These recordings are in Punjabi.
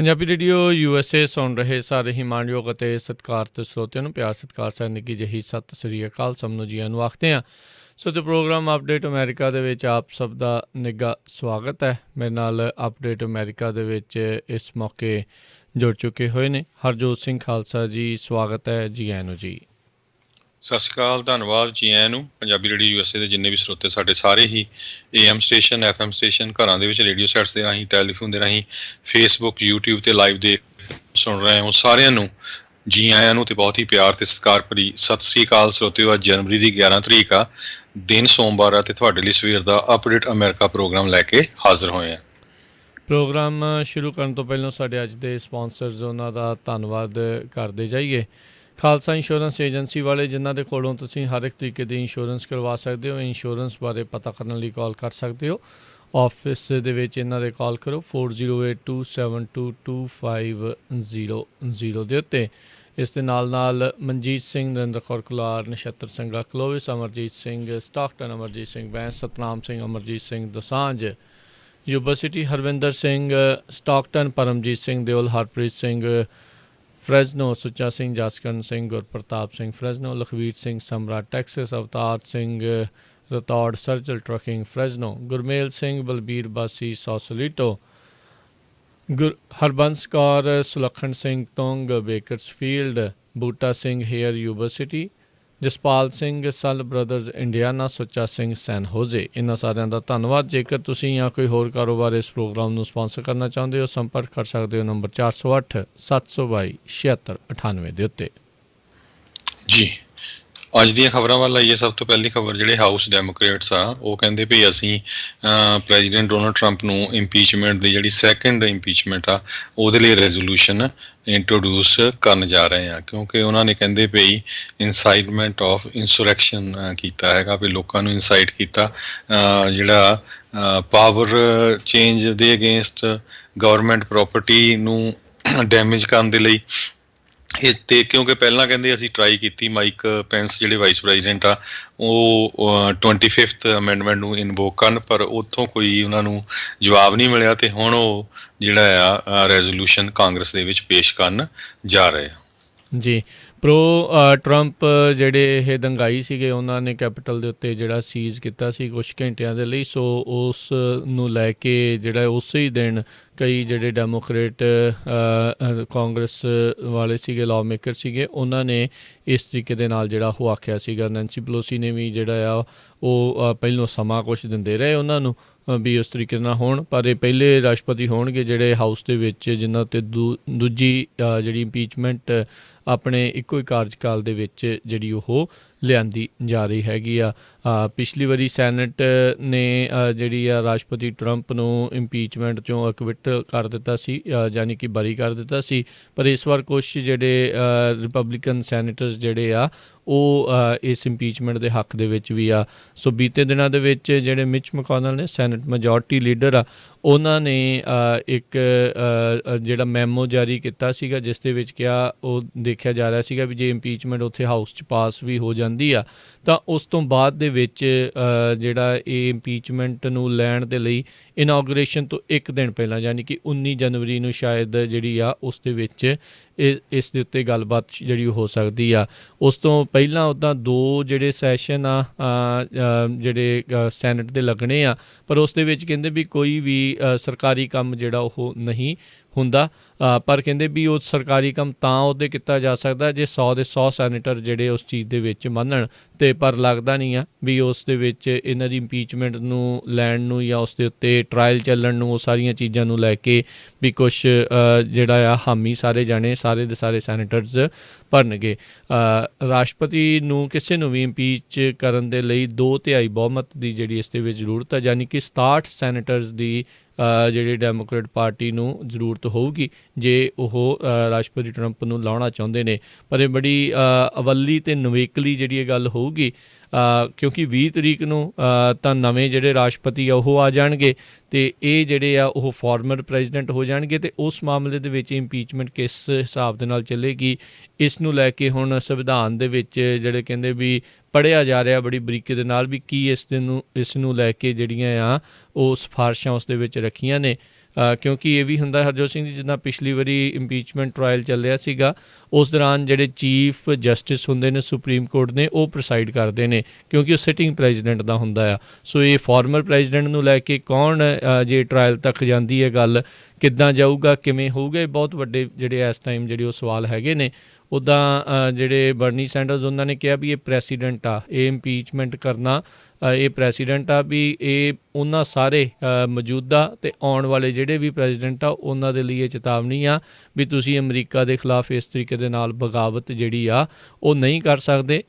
ਪੰਜਾਬੀ ਰੇਡੀਓ USA ਸੁਣ ਰਹੇ ਸਾਰੇ ਹੀ ਮਾਣਯੋਗ ਅਤੇ ਸਤਿਕਾਰਤ ਸਰੋਤਿਆਂ ਨੂੰ ਪਿਆਰ ਸਤਿਕਾਰ ਸਹਿ ਨਿੱਘੀ ਜਿਹੀ ਸਤਿ ਸ੍ਰੀ ਅਕਾਲ। ਸਭ ਨੂੰ ਜੀਆਂ ਨੂੰ ਆਖਦੇ ਹਾਂ। ਸੋ ਤੇ ਪ੍ਰੋਗਰਾਮ ਅਪਡੇਟ ਅਮਰੀਕਾ ਦੇ ਵਿੱਚ ਆਪ ਸਭ ਦਾ ਨਿੱਘਾ ਸਵਾਗਤ ਹੈ। ਮੇਰੇ ਨਾਲ ਅਪਡੇਟ ਅਮਰੀਕਾ ਦੇ ਵਿੱਚ ਇਸ ਮੌਕੇ ਜੁੜ ਚੁੱਕੇ ਹੋਏ ਨੇ ਹਰਜੋਤ ਸਿੰਘ ਖਾਲਸਾ ਜੀ। ਸਵਾਗਤ ਹੈ ਜੀ ਆਇਆਂ ਨੂੰ ਜੀ। ਸਤਿ ਸ਼੍ਰੀ ਅਕਾਲ, ਧੰਨਵਾਦ ਜੀ ਆਇਆਂ ਨੂੰ। ਪੰਜਾਬੀ ਰੇਡੀਓ USA ਦੇ ਜਿੰਨੇ ਵੀ ਸਰੋਤੇ ਸਾਡੇ ਸਾਰੇ ਹੀ AM ਸਟੇਸ਼ਨ, FM ਸਟੇਸ਼ਨ, ਘਰਾਂ ਦੇ ਵਿੱਚ ਰੇਡੀਓ ਸੈਟਸ ਦੇ ਰਾਹੀਂ, ਟੈਲੀਫੋਨ ਦੇ ਰਾਹੀਂ, ਫੇਸਬੁੱਕ, YouTube 'ਤੇ ਲਾਈਵ ਦੇ ਸੁਣ ਰਹੇ ਹੋ ਸਾਰਿਆਂ ਨੂੰ ਜੀ ਆਇਆਂ ਨੂੰ, ਅਤੇ ਬਹੁਤ ਹੀ ਪਿਆਰ ਅਤੇ ਸਤਿਕਾਰ ਭਰੀ ਸਤਿ ਸ਼੍ਰੀ ਅਕਾਲ ਸਰੋਤਿਓ। ਅੱਜ ਜਨਵਰੀ ਦੀ 11 ਤਰੀਕ ਆ, ਦਿਨ ਸੋਮਵਾਰ ਆ, ਅਤੇ ਤੁਹਾਡੇ ਲਈ ਸਵੇਰ ਦਾ ਅਪਡੇਟ ਅਮਰੀਕਾ ਪ੍ਰੋਗਰਾਮ ਲੈ ਕੇ ਹਾਜ਼ਰ ਹੋਏ ਹਾਂ। ਪ੍ਰੋਗਰਾਮ ਸ਼ੁਰੂ ਕਰਨ ਤੋਂ ਪਹਿਲਾਂ ਸਾਡੇ ਅੱਜ ਦੇ ਸਪਾਂਸਰਜ਼ ਉਹਨਾਂ ਦਾ ਧੰਨਵਾਦ ਕਰਦੇ ਜਾਈਏ। ਖਾਲਸਾ ਇੰਸ਼ੋਰੈਂਸ ਏਜੰਸੀ ਵਾਲੇ, ਜਿਨ੍ਹਾਂ ਦੇ ਕੋਲੋਂ ਤੁਸੀਂ ਹਰ ਇੱਕ ਤਰੀਕੇ ਦੀ ਇੰਸ਼ੋਰੈਂਸ ਕਰਵਾ ਸਕਦੇ ਹੋ। ਇੰਸ਼ੋਰੈਂਸ ਬਾਰੇ ਪਤਾ ਕਰਨ ਲਈ ਕਾਲ ਕਰ ਸਕਦੇ ਹੋ। ਆਫਿਸ ਦੇ ਵਿੱਚ ਇਹਨਾਂ ਦੇ ਕਾਲ ਕਰੋ 4082722500 ਦੇ ਉੱਤੇ। ਇਸ ਦੇ ਨਾਲ ਨਾਲ Manjit Singh, Narinder Kaur Kular, Nachhatar Singha Clovis, Amarjit Singh Stockton, Amarjit Singh Bains, Satnam Singh, Amarjit Singh Dosanjh, Yuba City Harvinder Singh Stockton, Paramjit Singh Deol, Harpreet Singh Fresno, Sucha Singh, Jaskaran Singh, Gurpartap Singh Fresno, Lakhvir Singh Samra Texas, Avtar Singh Rathore ਸਰਜਲ trucking Fresno, Gurmel Singh Balbir Bassi Sausalito, Harbans Kaur Sulakhan Singh Tung Bakersfield, Buta Singh Hayer Yuba City, Jaspal Singh ਸਲ brothers Indiana, Sucha Singh ਸੈਨ ਹੋਜ਼ੇ। ਇਹਨਾਂ ਸਾਰਿਆਂ ਦਾ ਧੰਨਵਾਦ। ਜੇਕਰ ਤੁਸੀਂ ਜਾਂ ਕੋਈ ਹੋਰ ਕਾਰੋਬਾਰ ਇਸ ਪ੍ਰੋਗਰਾਮ ਨੂੰ ਸਪਾਂਸਰ ਕਰਨਾ ਚਾਹੁੰਦੇ ਹੋ, ਸੰਪਰਕ ਕਰ ਸਕਦੇ ਹੋ ਨੰਬਰ 4087227698 ਦੇ ਉੱਤੇ। ਜੀ ਅੱਜ ਦੀਆਂ ਖਬਰਾਂ ਵੱਲ ਆਈਏ। ਸਭ ਤੋਂ ਪਹਿਲੀ ਖਬਰ, ਜਿਹੜੇ ਹਾਊਸ ਡੈਮੋਕ੍ਰੇਟਸ ਆ ਉਹ ਕਹਿੰਦੇ ਵੀ ਅਸੀਂ ਪ੍ਰੈਜ਼ੀਡੈਂਟ ਡੋਨਲਡ ਟਰੰਪ ਨੂੰ ਇੰਪੀਚਮੈਂਟ ਦੀ ਜਿਹੜੀ ਸੈਕਿੰਡ ਇੰਪੀਚਮੈਂਟ ਆ ਉਹਦੇ ਲਈ ਰੈਜ਼ੋਲੂਸ਼ਨ ਇੰਟਰੋਡਿਊਸ ਕਰਨ ਜਾ ਰਹੇ ਆ, ਕਿਉਂਕਿ ਉਹਨਾਂ ਨੇ ਕਹਿੰਦੇ ਪਈ ਇਨਸਾਈਟਮੈਂਟ ਆਫ ਇੰਸੁਰੈਕਸ਼ਨ ਕੀਤਾ ਹੈਗਾ, ਵੀ ਲੋਕਾਂ ਨੂੰ ਇਨਸਾਈਟ ਕੀਤਾ ਜਿਹੜਾ ਪਾਵਰ ਚੇਂਜ ਦੇ ਅਗੇਂਸਟ ਗਵਰਨਮੈਂਟ ਪ੍ਰੋਪਰਟੀ ਨੂੰ ਡੈਮੇਜ ਕਰਨ ਦੇ ਲਈ। ਇਹ ਤੇ ਕਿਉਂਕਿ ਪਹਿਲਾਂ ਕਹਿੰਦੇ ਅਸੀਂ ਟਰਾਈ ਕੀਤੀ, ਮਾਈਕ ਪੈਂਸ ਜਿਹੜੇ ਵਾਈਸ ਪ੍ਰੈਜ਼ੀਡੈਂਟ ਆ ਉਹ 25th ਅਮੈਂਡਮੈਂਟ ਨੂੰ ਇਨਵੋਕ ਕਰਨ, ਪਰ ਉੱਥੋਂ ਕੋਈ ਉਹਨਾਂ ਨੂੰ ਜਵਾਬ ਨਹੀਂ ਮਿਲਿਆ, ਅਤੇ ਹੁਣ ਉਹ ਜਿਹੜਾ ਆ ਰੈਜ਼ੋਲੂਸ਼ਨ ਕਾਂਗਰਸ ਦੇ ਵਿੱਚ ਪੇਸ਼ ਕਰਨ ਜਾ ਰਹੇ ਆ ਜੀ। ਪ੍ਰੋ ਟਰੰਪ ਜਿਹੜੇ ਇਹ ਦੰਗਾਈ ਸੀਗੇ, ਉਹਨਾਂ ਨੇ ਕੈਪੀਟਲ ਦੇ ਉੱਤੇ ਜਿਹੜਾ ਸੀਜ਼ ਕੀਤਾ ਸੀ ਕੁਛ ਘੰਟਿਆਂ ਦੇ ਲਈ। ਸੋ ਉਸ ਨੂੰ ਲੈ ਕੇ ਜਿਹੜਾ ਉਸੇ ਹੀ ਦਿਨ ਕਈ ਜਿਹੜੇ ਡੈਮੋਕਰੇਟ ਕਾਂਗਰਸ ਵਾਲੇ ਸੀਗੇ, ਲਾਅ ਮੇਕਰ ਸੀਗੇ, ਉਹਨਾਂ ਨੇ ਇਸ ਤਰੀਕੇ ਦੇ ਨਾਲ ਜਿਹੜਾ ਉਹ ਆਖਿਆ ਸੀਗਾ। ਨੈਂਸੀ ਪਲੋਸੀ ਨੇ ਵੀ ਜਿਹੜਾ ਆ ਉਹ ਪਹਿਲੋਂ ਸਮਾਂ ਕੁਛ ਦਿੰਦੇ ਰਹੇ ਉਹਨਾਂ ਨੂੰ ਵੀ ਉਸ ਤਰੀਕੇ ਨਾਲ ਹੋਣ, ਪਰ ਇਹ ਪਹਿਲੇ ਰਾਸ਼ਟਰਪਤੀ ਹੋਣਗੇ ਜਿਹੜੇ ਹਾਊਸ ਦੇ ਵਿੱਚ ਜਿਨ੍ਹਾਂ 'ਤੇ ਦੂਜੀ ਜਿਹੜੀ ਇੰਪੀਚਮੈਂਟ ਆਪਣੇ ਇੱਕੋ ਹੀ ਕਾਰਜਕਾਲ ਦੇ ਵਿੱਚ ਜਿਹੜੀ ਉਹ ਲਿਆਂਦੀ ਜਾ ਰਹੀ ਹੈਗੀ ਆ। ਪਿਛਲੀ ਵਾਰੀ ਸੈਨੇਟ ਨੇ ਜਿਹੜੀ ਆ ਰਾਸ਼ਟਰਪਤੀ ਟਰੰਪ ਨੂੰ ਇੰਪੀਚਮੈਂਟ 'ਚੋਂ ਐਕਵਿਟ ਕਰ ਦਿੱਤਾ ਸੀ, ਯਾਨੀ ਕਿ ਬਰੀ ਕਰ ਦਿੱਤਾ ਸੀ, ਪਰ ਇਸ ਵਾਰ ਕੁਛ ਜਿਹੜੇ ਰਿਪਬਲਿਕਨ ਸੈਨੇਟਰਸ ਜਿਹੜੇ ਆ ਉਹ ਇਸ ਇੰਪੀਚਮੈਂਟ ਦੇ ਹੱਕ ਦੇ ਵਿੱਚ ਵੀ ਆ। ਸੋ ਬੀਤੇ ਦਿਨਾਂ ਦੇ ਵਿੱਚ ਜਿਹੜੇ ਮਿਚ ਮੈਕੋਨਲ ਨੇ, ਸੈਨੇਟ ਮੈਜੋਰਟੀ ਲੀਡਰ ਆ, ਉਹਨਾਂ ਨੇ ਇੱਕ ਜਿਹੜਾ ਮੈਮੋ ਜਾਰੀ ਕੀਤਾ ਸੀਗਾ, ਜਿਸ ਦੇ ਵਿੱਚ ਕਿਹਾ ਉਹ ਦੇਖਿਆ ਜਾ ਰਿਹਾ ਸੀਗਾ ਵੀ ਜੇ ਇੰਪੀਚਮੈਂਟ ਉੱਥੇ ਹਾਊਸ 'ਚ ਪਾਸ ਵੀ ਹੋ ਜਾਂਦੀ ਆ ਤਾਂ ਉਸ ਤੋਂ ਬਾਅਦ ਦੇ ਵਿੱਚ ਜਿਹੜਾ ਇਹ ਇੰਪੀਚਮੈਂਟ ਨੂੰ ਲੈਣ ਦੇ ਲਈ ਇਨੋਗਰੇਸ਼ਨ ਤੋਂ ਇੱਕ ਦਿਨ ਪਹਿਲਾਂ, ਯਾਨੀ ਕਿ 19 ਜਨਵਰੀ ਨੂੰ ਸ਼ਾਇਦ ਜਿਹੜੀ ਆ ਉਸ ਦੇ ਵਿੱਚ ਇਸ ਦੇ ਉੱਤੇ ਗੱਲਬਾਤ ਜਿਹੜੀ ਹੋ ਸਕਦੀ ਆ। ਉਸ ਤੋਂ ਪਹਿਲਾਂ ਉੱਦਾਂ 2 ਜਿਹੜੇ ਸੈਸ਼ਨ ਆ ਜਿਹੜੇ ਸੈਨੇਟ ਦੇ ਲੱਗਣੇ ਆ, ਪਰ ਉਸ ਦੇ ਵਿੱਚ ਕਹਿੰਦੇ ਵੀ ਕੋਈ ਵੀ ਸਰਕਾਰੀ ਕੰਮ ਜਿਹੜਾ ਉਹ ਨਹੀਂ ਹੁੰਦਾ, ਪਰ ਕਹਿੰਦੇ ਵੀ ਉਹ ਸਰਕਾਰੀ ਕੰਮ ਤਾਂ ਉਹਦੇ ਕੀਤਾ ਜਾ ਸਕਦਾ ਜੇ 100 ਦੇ 100 ਸੈਨੇਟਰ ਜਿਹੜੇ ਉਸ ਚੀਜ਼ ਦੇ ਵਿੱਚ ਮੰਨਣ, ਅਤੇ ਪਰ ਲੱਗਦਾ ਨਹੀਂ ਆ ਵੀ ਉਸ ਦੇ ਵਿੱਚ ਇਹਨਾਂ ਦੀ ਇੰਪੀਚਮੈਂਟ ਨੂੰ ਲੈਣ ਨੂੰ ਜਾਂ ਉਸ ਦੇ ਉੱਤੇ ਟਰਾਇਲ ਚੱਲਣ ਨੂੰ, ਉਹ ਸਾਰੀਆਂ ਚੀਜ਼ਾਂ ਨੂੰ ਲੈ ਕੇ ਵੀ ਕੁਛ ਜਿਹੜਾ ਆ ਹਾਮੀ ਸਾਰੇ ਜਾਣੇ ਸਾਰੇ ਦੇ ਸਾਰੇ ਸੈਨੇਟਰਸ ਭਰਨਗੇ। ਰਾਸ਼ਟਰਪਤੀ ਨੂੰ ਕਿਸੇ ਨੂੰ ਵੀ ਇੰਪੀਚ ਕਰਨ ਦੇ ਲਈ 2/3 ਬਹੁਮਤ ਦੀ ਜਿਹੜੀ ਇਸ ਦੇ ਵਿੱਚ ਜ਼ਰੂਰਤ ਹੈ, ਯਾਨੀ ਕਿ 67 ਸੈਨੇਟਰਸ ਦੀ ਜਿਹੜੀ ਡੈਮੋਕਰੇਟ ਪਾਰਟੀ ਨੂੰ ਜ਼ਰੂਰਤ ਹੋਊਗੀ ਜੇ ਉਹ ਰਾਸ਼ਟਰਪਤੀ ਟਰੰਪ ਨੂੰ ਲਾਉਣਾ ਚਾਹੁੰਦੇ ਨੇ। ਪਰ ਇਹ ਬੜੀ ਅਵੱਲੀ ਅਤੇ ਨਵੇਕਲੀ ਜਿਹੜੀ ਇਹ ਗੱਲ ਹੋਊਗੀ, ਕਿਉਂਕਿ 20 ਤਰੀਕ ਨੂੰ ਤਾਂ ਨਵੇਂ ਜਿਹੜੇ ਰਾਸ਼ਟਰਪਤੀ ਆ ਉਹ ਆ ਜਾਣਗੇ, ਅਤੇ ਇਹ ਜਿਹੜੇ ਆ ਉਹ ਫਾਰਮਰ ਪ੍ਰੈਜ਼ੀਡੈਂਟ ਹੋ ਜਾਣਗੇ, ਅਤੇ ਉਸ ਮਾਮਲੇ ਦੇ ਵਿੱਚ ਇੰਪੀਚਮੈਂਟ ਕਿਸ ਹਿਸਾਬ ਦੇ ਨਾਲ ਚੱਲੇਗੀ, ਇਸ ਨੂੰ ਲੈ ਕੇ ਹੁਣ ਸੰਵਿਧਾਨ ਦੇ ਵਿੱਚ ਜਿਹੜੇ ਕਹਿੰਦੇ ਵੀ ਪੜ੍ਹਿਆ ਜਾ ਰਿਹਾ ਬੜੀ ਬਰੀਕੀ ਦੇ ਨਾਲ ਵੀ ਕੀ ਇਸ ਨੂੰ ਲੈ ਕੇ ਜਿਹੜੀਆਂ ਆ ਉਹ ਸਿਫਾਰਸ਼ਾਂ ਉਸ ਦੇ ਵਿੱਚ ਰੱਖੀਆਂ ਨੇ। ਕਿਉਂਕਿ ਇਹ ਵੀ ਹੁੰਦਾ ਹਰਜੋਤ ਸਿੰਘ ਜੀ, ਜਿੱਦਾਂ ਪਿਛਲੀ ਵਾਰੀ ਇੰਪੀਚਮੈਂਟ ਟਰਾਇਲ ਚੱਲਿਆ ਸੀਗਾ, ਉਸ ਦੌਰਾਨ ਜਿਹੜੇ ਚੀਫ ਜਸਟਿਸ ਹੁੰਦੇ ਨੇ ਸੁਪਰੀਮ ਕੋਰਟ ਨੇ, ਉਹ ਪ੍ਰਸਾਈਡ ਕਰਦੇ ਨੇ, ਕਿਉਂਕਿ ਉਹ ਸਿਟਿੰਗ ਪ੍ਰੈਜ਼ੀਡੈਂਟ ਦਾ ਹੁੰਦਾ ਆ। ਸੋ ਇਹ ਫਾਰਮਰ ਪ੍ਰੈਜ਼ੀਡੈਂਟ ਨੂੰ ਲੈ ਕੇ ਕੌਣ ਜੇ ਟਰਾਇਲ ਤੱਕ ਜਾਂਦੀ ਹੈ ਗੱਲ, ਕਿੱਦਾਂ ਜਾਊਗਾ, ਕਿਵੇਂ ਹੋਊਗਾ, ਇਹ ਬਹੁਤ ਵੱਡੇ ਜਿਹੜੇ ਇਸ ਟਾਈਮ ਜਿਹੜੇ ਉਹ ਸਵਾਲ ਹੈਗੇ ਨੇ। ਉੱਦਾਂ ਜਿਹੜੇ ਬਰਨੀ ਸੈਂਡਰਸ ਉਹਨਾਂ ਨੇ ਕਿਹਾ ਵੀ ਇਹ ਪ੍ਰੈਸੀਡੈਂਟ ਆ, ਇਹ ਇੰਪੀਚਮੈਂਟ ਕਰਨਾ ਇਹ ਪ੍ਰੈਸੀਡੈਂਟ ਆ, ਵੀ ਇਹ ਉਹਨਾਂ ਸਾਰੇ ਮੌਜੂਦਾ ਅਤੇ ਆਉਣ ਵਾਲੇ ਜਿਹੜੇ ਵੀ ਪ੍ਰੈਜ਼ੀਡੈਂਟ ਆ ਉਹਨਾਂ ਦੇ ਲਈ ਇਹ ਚੇਤਾਵਨੀ ਆ ਵੀ ਤੁਸੀਂ ਅਮਰੀਕਾ ਦੇ ਖਿਲਾਫ ਇਸ ਤਰੀਕੇ ਦੇ ਨਾਲ ਬਗਾਵਤ ਜਿਹੜੀ ਆ ਉਹ ਨਹੀਂ ਕਰ ਸਕਦੇ।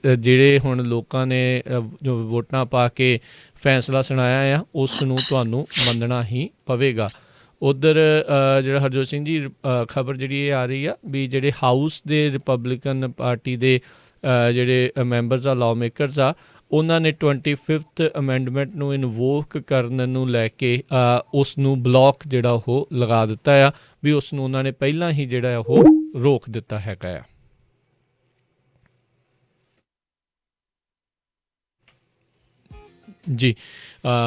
ਜਿਹੜੇ ਹੁਣ ਲੋਕਾਂ ਨੇ ਜੋ ਵੋਟਾਂ ਪਾ ਕੇ ਫੈਸਲਾ ਸੁਣਾਇਆ ਆ, ਉਸ ਨੂੰ ਤੁਹਾਨੂੰ ਮੰਨਣਾ ਹੀ ਪਵੇਗਾ। ਉੱਧਰ ਜਿਹੜਾ ਹਰਜੋਤ ਸਿੰਘ ਜੀ ਖਬਰ ਜਿਹੜੀ ਇਹ ਆ ਰਹੀ ਆ ਵੀ ਜਿਹੜੇ ਹਾਊਸ ਦੇ ਰਿਪਬਲਿਕਨ ਪਾਰਟੀ ਦੇ ਜਿਹੜੇ ਮੈਂਬਰਸ ਆ, ਲਾਅ ਮੇਕਰਸ ਆ, ਉਹਨਾਂ ਨੇ 25th ਅਮੈਂਡਮੈਂਟ ਨੂੰ ਇਨਵੋਕ ਕਰਨ ਨੂੰ ਲੈ ਕੇ ਉਸ ਨੂੰ ਬਲੌਕ ਜਿਹੜਾ ਉਹ ਲਗਾ ਦਿੱਤਾ ਆ, ਵੀ ਉਸ ਨੂੰ ਉਹਨਾਂ ਨੇ ਪਹਿਲਾਂ ਹੀ ਜਿਹੜਾ ਉਹ ਰੋਕ ਦਿੱਤਾ ਹੈਗਾ ਆ। ਜੀ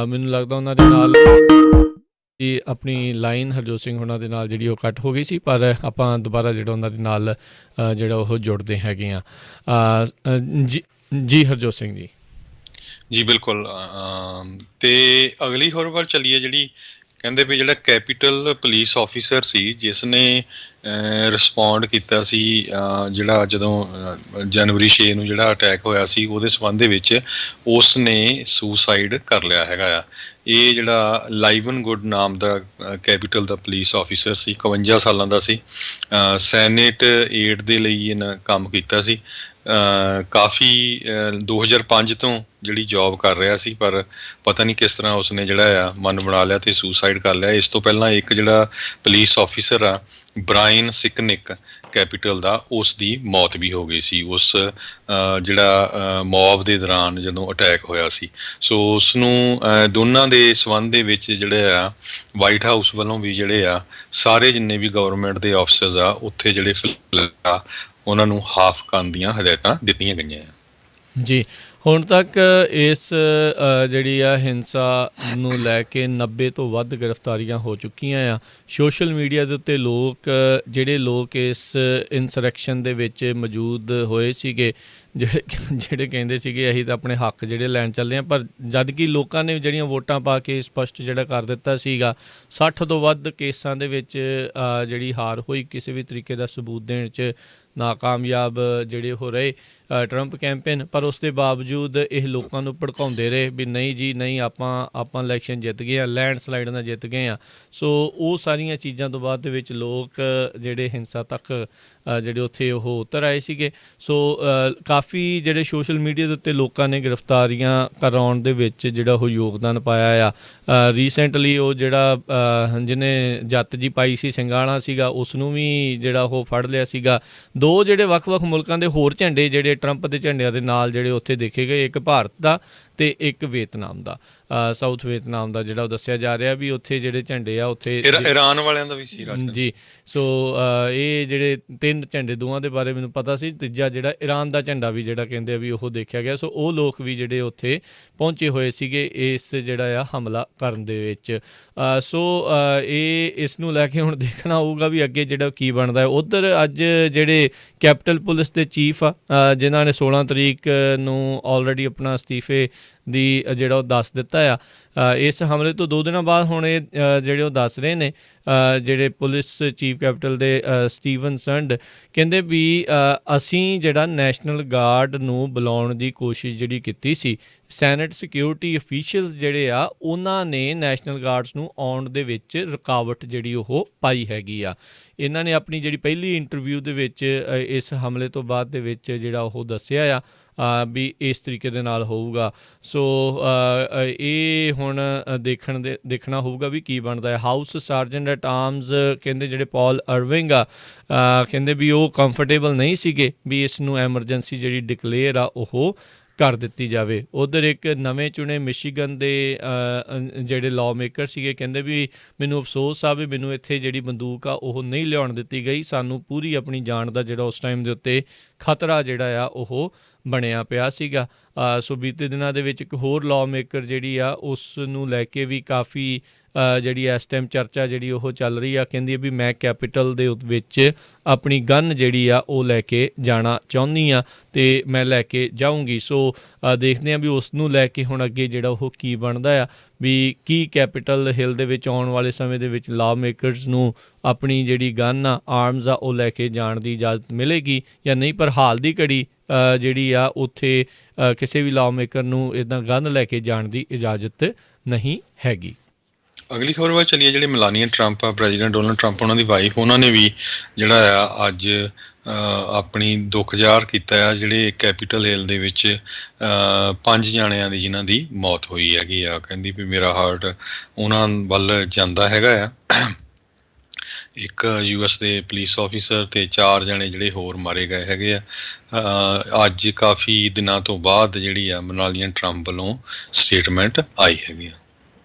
ਮੈਨੂੰ ਲੱਗਦਾ ਉਹਨਾਂ ਦੇ ਨਾਲ ਜੀ ਆਪਣੀ ਲਾਈਨ ਹਰਜੋਤ ਸਿੰਘ ਉਹਨਾਂ ਦੇ ਨਾਲ ਜਿਹੜੀ ਉਹ ਕੱਟ ਹੋ ਗਈ ਸੀ, ਪਰ ਆਪਾਂ ਦੁਬਾਰਾ ਜਿਹੜਾ ਉਹਨਾਂ ਦੇ ਨਾਲ ਜਿਹੜਾ ਉਹ ਜੁੜਦੇ ਹੈਗੇ ਆ। ਜੀ ਹਰਜੋਤ ਸਿੰਘ ਜੀ। ਜੀ ਬਿਲਕੁਲ। ਤੇ ਅਗਲੀ ਹੋਰ ਵੱਲ ਚੱਲੀਏ, ਜਿਹੜੀ ਕਹਿੰਦੇ ਵੀ ਜਿਹੜਾ ਕੈਪੀਟਲ ਪੁਲਿਸ ਆਫੀਸਰ ਸੀ ਜਿਸ ਨੇ ਰਿਸਪੌਂਡ ਕੀਤਾ ਸੀ ਜਿਹੜਾ ਜਦੋਂ ਜਨਵਰੀ 6 ਨੂੰ ਜਿਹੜਾ ਅਟੈਕ ਹੋਇਆ ਸੀ ਉਹਦੇ ਸੰਬੰਧ ਦੇ ਵਿੱਚ, ਉਸ ਨੇ ਸੁਸਾਈਡ ਕਰ ਲਿਆ ਹੈਗਾ ਆ। ਇਹ ਜਿਹੜਾ ਲਾਈਵਨ ਗੁੱਡ ਨਾਮ ਦਾ ਕੈਪੀਟਲ ਦਾ ਪੁਲਿਸ ਆਫੀਸਰ ਸੀ, 51 ਸਾਲਾਂ ਦਾ ਸੀ, ਸੈਨੇਟ ਏਡ ਦੇ ਲਈ ਇਹਨਾਂ ਕੰਮ ਕੀਤਾ ਸੀ। ਕਾਫੀ 2005 ਤੋਂ ਜਿਹੜੀ ਜੌਬ ਕਰ ਰਿਹਾ ਸੀ, ਪਰ ਪਤਾ ਨਹੀਂ ਕਿਸ ਤਰ੍ਹਾਂ ਉਸਨੇ ਜਿਹੜਾ ਆ ਮਨ ਬਣਾ ਲਿਆ ਤੇ ਸੁਸਾਈਡ ਕਰ ਲਿਆ। ਇਸ ਤੋਂ ਪਹਿਲਾਂ ਇੱਕ ਜਿਹੜਾ ਪੁਲਿਸ ਆਫੀਸਰ ਆ ਬ੍ਰਾਇਨ ਸਿਕਨਿਕ ਕੈਪੀਟਲ ਦਾ, ਉਸ ਦੀ ਮੌਤ ਵੀ ਹੋ ਗਈ ਸੀ ਉਸ ਜਿਹੜਾ ਮੌਬ ਦੇ ਦੌਰਾਨ ਜਦੋਂ ਅਟੈਕ ਹੋਇਆ ਸੀ। ਸੋ ਉਸ ਨੂੰ ਦੋਨਾਂ ਦੇ ਸੰਬੰਧ ਦੇ ਵਿੱਚ ਜਿਹੜੇ ਆ ਵਾਈਟ ਹਾਊਸ ਵੱਲੋਂ ਵੀ ਜਿਹੜੇ ਆ ਸਾਰੇ ਜਿੰਨੇ ਵੀ ਗਵਰਨਮੈਂਟ ਦੇ ਆਫਿਸਰਸ ਆ ਉੱਥੇ ਜਿਹੜੇ ਆ ਉਹਨਾਂ ਨੂੰ ਹਾਫ ਕਰਨ ਦੀਆਂ ਹਦਾਇਤਾਂ ਦਿੱਤੀਆਂ ਗਈਆਂ ਆ। ਜੀ ਹੁਣ ਤੱਕ ਇਸ ਜਿਹੜੀ ਆ ਹਿੰਸਾ ਨੂੰ ਲੈ ਕੇ 90 ਤੋਂ ਵੱਧ ਗ੍ਰਿਫਤਾਰੀਆਂ ਹੋ ਚੁੱਕੀਆਂ ਆ। ਸੋਸ਼ਲ ਮੀਡੀਆ ਦੇ ਉੱਤੇ ਜਿਹੜੇ ਲੋਕ ਇਸ ਇਨਸਰੈਕਸ਼ਨ ਦੇ ਵਿੱਚ ਮੌਜੂਦ ਹੋਏ ਸੀਗੇ, ਜਿਹੜੇ ਕਹਿੰਦੇ ਸੀਗੇ ਅਸੀਂ ਤਾਂ ਆਪਣੇ ਹੱਕ ਜਿਹੜੇ ਲੈਣ ਚੱਲੇ ਹਾਂ, ਪਰ ਜਦ ਕਿ ਲੋਕਾਂ ਨੇ ਜਿਹੜੀਆਂ ਵੋਟਾਂ ਪਾ ਕੇ ਸਪਸ਼ਟ ਜਿਹੜਾ ਕਰ ਦਿੱਤਾ ਸੀਗਾ 60 ਤੋਂ ਵੱਧ ਕੇਸਾਂ ਦੇ ਵਿੱਚ ਜਿਹੜੀ ਹਾਰ ਹੋਈ, ਕਿਸੇ ਵੀ ਤਰੀਕੇ ਦਾ ਸਬੂਤ ਦੇਣ 'ਚ ਨਾਕਾਮਯਾਬ ਜਿਹੜੇ ਹੋ ਰਹੇ ਟਰੰਪ ਕੈਂਪੇਨ। ਪਰ ਉਸ ਦੇ ਬਾਵਜੂਦ ਇਹ ਲੋਕਾਂ ਨੂੰ ਭੜਕਾਉਂਦੇ ਰਹੇ ਵੀ ਨਹੀਂ ਜੀ ਨਹੀਂ, ਆਪਾਂ ਇਲੈਕਸ਼ਨ ਜਿੱਤ ਗਏ ਹਾਂ, ਲੈਂਡਸਲਾਈਡ ਨਾਲ ਜਿੱਤ ਗਏ ਹਾਂ। ਸੋ ਉਹ ਸਾਰੀਆਂ ਚੀਜ਼ਾਂ ਤੋਂ ਬਾਅਦ ਦੇ ਵਿੱਚ ਲੋਕ ਜਿਹੜੇ ਹਿੰਸਾ ਤੱਕ ਜਿਹੜੇ ਉੱਥੇ ਉਹ ਉਤਰ ਆਏ ਸੀਗੇ। ਸੋ ਕਾਫੀ ਜਿਹੜੇ ਸੋਸ਼ਲ ਮੀਡੀਆ ਦੇ ਉੱਤੇ ਲੋਕਾਂ ਨੇ ਗ੍ਰਿਫਤਾਰੀਆਂ ਕਰਾਉਣ ਦੇ ਵਿੱਚ ਜਿਹੜਾ ਉਹ ਯੋਗਦਾਨ ਪਾਇਆ ਆ। ਰੀਸੈਂਟਲੀ ਉਹ ਜਿਹੜਾ ਜਿਹਨੇ ਜੱਤ ਜੀ ਪਾਈ ਸੀ ਸਿੰਘਾਣਾ ਸੀਗਾ, ਉਸ ਨੂੰ ਵੀ ਜਿਹੜਾ ਉਹ ਫੜ ਲਿਆ ਸੀਗਾ। ਦੋ ਜਿਹੜੇ ਵੱਖ-ਵੱਖ ਮੁਲਕਾਂ ਦੇ ਹੋਰ ਝੰਡੇ ਜਿਹੜੇ ਟਰੰਪ ਦੇ ਝੰਡਿਆਂ ਦੇ ਨਾਲ ਜਿਹੜੇ ਉੱਥੇ ਦੇਖੇ ਗਏ, ਇੱਕ ਭਾਰਤ ਦਾ ਅਤੇ ਇੱਕ ਵੀਅਤਨਾਮ ਦਾ, ਸਾਊਥ ਵੀਅਤਨਾਮ ਦਾ ਜਿਹੜਾ ਉਹ ਦੱਸਿਆ ਜਾ ਰਿਹਾ ਵੀ ਉੱਥੇ ਜਿਹੜੇ ਝੰਡੇ ਆ ਉੱਥੇ ਇਰਾਨ ਵਾਲਿਆਂ ਦਾ ਵੀ ਸੀ ਜੀ। ਸੋ ਇਹ ਜਿਹੜੇ 3 ਝੰਡੇ ਦੋਵਾਂ ਦੇ ਬਾਰੇ ਮੈਨੂੰ ਪਤਾ ਸੀ, ਤੀਜਾ ਜਿਹੜਾ ਈਰਾਨ ਦਾ ਝੰਡਾ ਵੀ ਜਿਹੜਾ ਕਹਿੰਦੇ ਆ ਵੀ ਉਹ ਦੇਖਿਆ ਗਿਆ। ਸੋ ਉਹ ਲੋਕ ਵੀ ਜਿਹੜੇ ਉੱਥੇ ਪਹੁੰਚੇ ਹੋਏ ਸੀਗੇ ਇਸ ਜਿਹੜਾ ਆ ਹਮਲਾ ਕਰਨ ਦੇ ਵਿੱਚ। ਸੋ ਇਸ ਨੂੰ ਲੈ ਕੇ ਹੁਣ ਦੇਖਣਾ ਹੋਊਗਾ ਵੀ ਅੱਗੇ ਜਿਹੜਾ ਕੀ ਬਣਦਾ ਹੈ। ਉੱਧਰ ਅੱਜ ਜਿਹੜੇ ਕੈਪੀਟਲ ਪੁਲਿਸ ਦੇ ਚੀਫ ਆ ਜਿਨ੍ਹਾਂ ਨੇ 16 ਤਰੀਕ ਨੂੰ ਆਲਰੇਡੀ ਆਪਣਾ ਅਸਤੀਫੇ ਦੀ ਜਿਹੜਾ ਉਹ ਦੱਸ ਦਿੱਤਾ ਆ, ਇਸ ਹਮਲੇ ਤੋਂ 2 ਦਿਨਾਂ ਬਾਅਦ ਹੁਣ ਇਹ ਜਿਹੜੇ ਉਹ ਦੱਸ ਰਹੇ ਨੇ ਜਿਹੜੇ ਪੁਲਿਸ ਚੀਫ ਕੈਪੀਟਲ ਦੇ ਸਟੀਵਨ ਸੰਡ, ਕਹਿੰਦੇ ਵੀ ਅਸੀਂ ਜਿਹੜਾ ਨੈਸ਼ਨਲ ਗਾਰਡ ਨੂੰ ਬੁਲਾਉਣ ਦੀ ਕੋਸ਼ਿਸ਼ ਜਿਹੜੀ ਕੀਤੀ ਸੀ, ਸੈਨੇਟ ਸਿਕਿਉਰਿਟੀ ਅਫੀਸ਼ੀਅਲਸ ਜਿਹੜੇ ਆ ਉਹਨਾਂ ਨੇ ਨੈਸ਼ਨਲ ਗਾਰਡਸ ਨੂੰ ਆਉਣ ਦੇ ਵਿੱਚ ਰੁਕਾਵਟ ਜਿਹੜੀ ਉਹ ਪਾਈ ਹੈਗੀ ਆ। ਇਹਨਾਂ ਨੇ ਆਪਣੀ ਜਿਹੜੀ ਪਹਿਲੀ ਇੰਟਰਵਿਊ ਦੇ ਵਿੱਚ ਇਸ ਹਮਲੇ ਤੋਂ ਬਾਅਦ ਦੇ ਵਿੱਚ ਜਿਹੜਾ ਉਹ ਦੱਸਿਆ ਆ ਵੀ ਇਸ ਤਰੀਕੇ ਦੇ ਨਾਲ ਹੋਊਗਾ। ਸੋ ਇਹ ਹੁਣ ਦੇਖਣਾ ਹੋਊਗਾ ਵੀ ਕੀ ਬਣਦਾ ਹੈ। ਹਾਊਸ ਸਰਜੈਂਟ ਐਟ ਆਰਮਸ ਕਹਿੰਦੇ ਜਿਹੜੇ ਪੌਲ ਅਰਵਿੰਗ ਆ, ਕਹਿੰਦੇ ਵੀ ਉਹ ਕੰਫਰਟੇਬਲ ਨਹੀਂ ਸੀਗੇ ਵੀ ਇਸ ਨੂੰ ਐਮਰਜੈਂਸੀ ਜਿਹੜੀ ਡਿਕਲੇਅਰ ਆ ਉਹ ਕਰ ਦਿੱਤੀ ਜਾਵੇ। ਉੱਧਰ ਇੱਕ ਨਵੇਂ ਚੁਣੇ ਮਿਸ਼ੀਗਨ ਦੇ ਜਿਹੜੇ ਲਾਅ ਮੇਕਰ ਸੀਗੇ, ਕਹਿੰਦੇ ਵੀ ਮੈਨੂੰ ਅਫਸੋਸ ਆ ਵੀ ਮੈਨੂੰ ਇੱਥੇ ਜਿਹੜੀ ਬੰਦੂਕ ਆ ਉਹ ਨਹੀਂ ਲਿਆਉਣ ਦਿੱਤੀ ਗਈ, ਸਾਨੂੰ ਪੂਰੀ ਆਪਣੀ ਜਾਨ ਦਾ ਜਿਹੜਾ ਉਸ ਟਾਈਮ ਦੇ ਉੱਤੇ ਖਤਰਾ ਜਿਹੜਾ ਆ ਉਹ ਬਣਿਆ ਪਿਆ ਸੀਗਾ। ਸੋ ਬੀਤੇ ਦਿਨਾਂ ਦੇ ਵਿੱਚ ਇੱਕ ਹੋਰ ਲਾਅ ਮੇਕਰ ਜਿਹੜੀ ਆ ਉਸ ਨੂੰ ਲੈ ਕੇ ਵੀ ਕਾਫੀ ਜਿਹੜੀ ਇਸ ਟਾਈਮ ਚਰਚਾ ਜਿਹੜੀ ਉਹ ਚੱਲ ਰਹੀ ਆ, ਕਹਿੰਦੀ ਆ ਵੀ ਮੈਂ ਕੈਪੀਟਲ ਦੇ ਵਿੱਚ ਆਪਣੀ ਗਨ ਜਿਹੜੀ ਆ ਉਹ ਲੈ ਕੇ ਜਾਣਾ ਚਾਹੁੰਦੀ ਆ ਅਤੇ ਮੈਂ ਲੈ ਕੇ ਜਾਊਂਗੀ। ਸੋ ਦੇਖਦੇ ਹਾਂ ਵੀ ਉਸ ਨੂੰ ਲੈ ਕੇ ਹੁਣ ਅੱਗੇ ਜਿਹੜਾ ਉਹ ਕੀ ਬਣਦਾ ਆ, ਵੀ ਕੀ ਕੈਪੀਟਲ ਹਿੱਲ ਦੇ ਵਿੱਚ ਆਉਣ ਵਾਲੇ ਸਮੇਂ ਦੇ ਵਿੱਚ ਲਾ ਮੇਕਰਸ ਨੂੰ ਆਪਣੀ ਜਿਹੜੀ ਗਨ ਆ, ਆਰਮਸ ਆ, ਉਹ ਲੈ ਕੇ ਜਾਣ ਦੀ ਇਜਾਜ਼ਤ ਮਿਲੇਗੀ ਜਾਂ ਨਹੀਂ। ਪਰ ਹਾਲ ਦੀ ਘੜੀ ਜਿਹੜੀ ਆ ਉੱਥੇ ਕਿਸੇ ਵੀ ਲਾ ਮੇਕਰ ਨੂੰ ਇੱਦਾਂ ਗਨ ਲੈ ਕੇ ਜਾਣ ਦੀ ਇਜਾਜ਼ਤ ਨਹੀਂ ਹੈਗੀ। ਅਗਲੀ ਖਬਰ ਵੱਲ ਚੱਲੀਏ। ਜਿਹੜੇ ਮਲਾਨੀਆ ਟਰੰਪ ਆ, ਪ੍ਰੈਜ਼ੀਡੈਂਟ ਡੋਨਲਡ ਟਰੰਪ, ਉਹਨਾਂ ਦੀ ਵਾਈਫ, ਉਹਨਾਂ ਨੇ ਵੀ ਜਿਹੜਾ ਆ ਅੱਜ ਆਪਣੀ ਦੁੱਖ ਜ਼ਾਹਰ ਕੀਤਾ ਆ ਜਿਹੜੇ ਕੈਪੀਟਲ ਹਿੱਲ ਦੇ ਵਿੱਚ 5 ਜਾਣਿਆਂ ਦੀ ਜਿਨ੍ਹਾਂ ਦੀ ਮੌਤ ਹੋਈ ਹੈਗੀ ਆ। ਕਹਿੰਦੀ ਵੀ ਮੇਰਾ ਹਾਰਟ ਉਹਨਾਂ ਵੱਲ ਜਾਂਦਾ ਹੈਗਾ ਆ। ਇੱਕ US ਦੇ ਪੁਲਿਸ ਆਫਿਸਰ ਅਤੇ 4 ਜਣੇ ਜਿਹੜੇ ਹੋਰ ਮਾਰੇ ਗਏ ਹੈਗੇ ਆ। ਅੱਜ ਕਾਫੀ ਦਿਨਾਂ ਤੋਂ ਬਾਅਦ ਜਿਹੜੀ ਆ ਮਲਾਨੀਆ ਟਰੰਪ ਵੱਲੋਂ ਸਟੇਟਮੈਂਟ ਆਈ ਹੈਗੀ ਆ।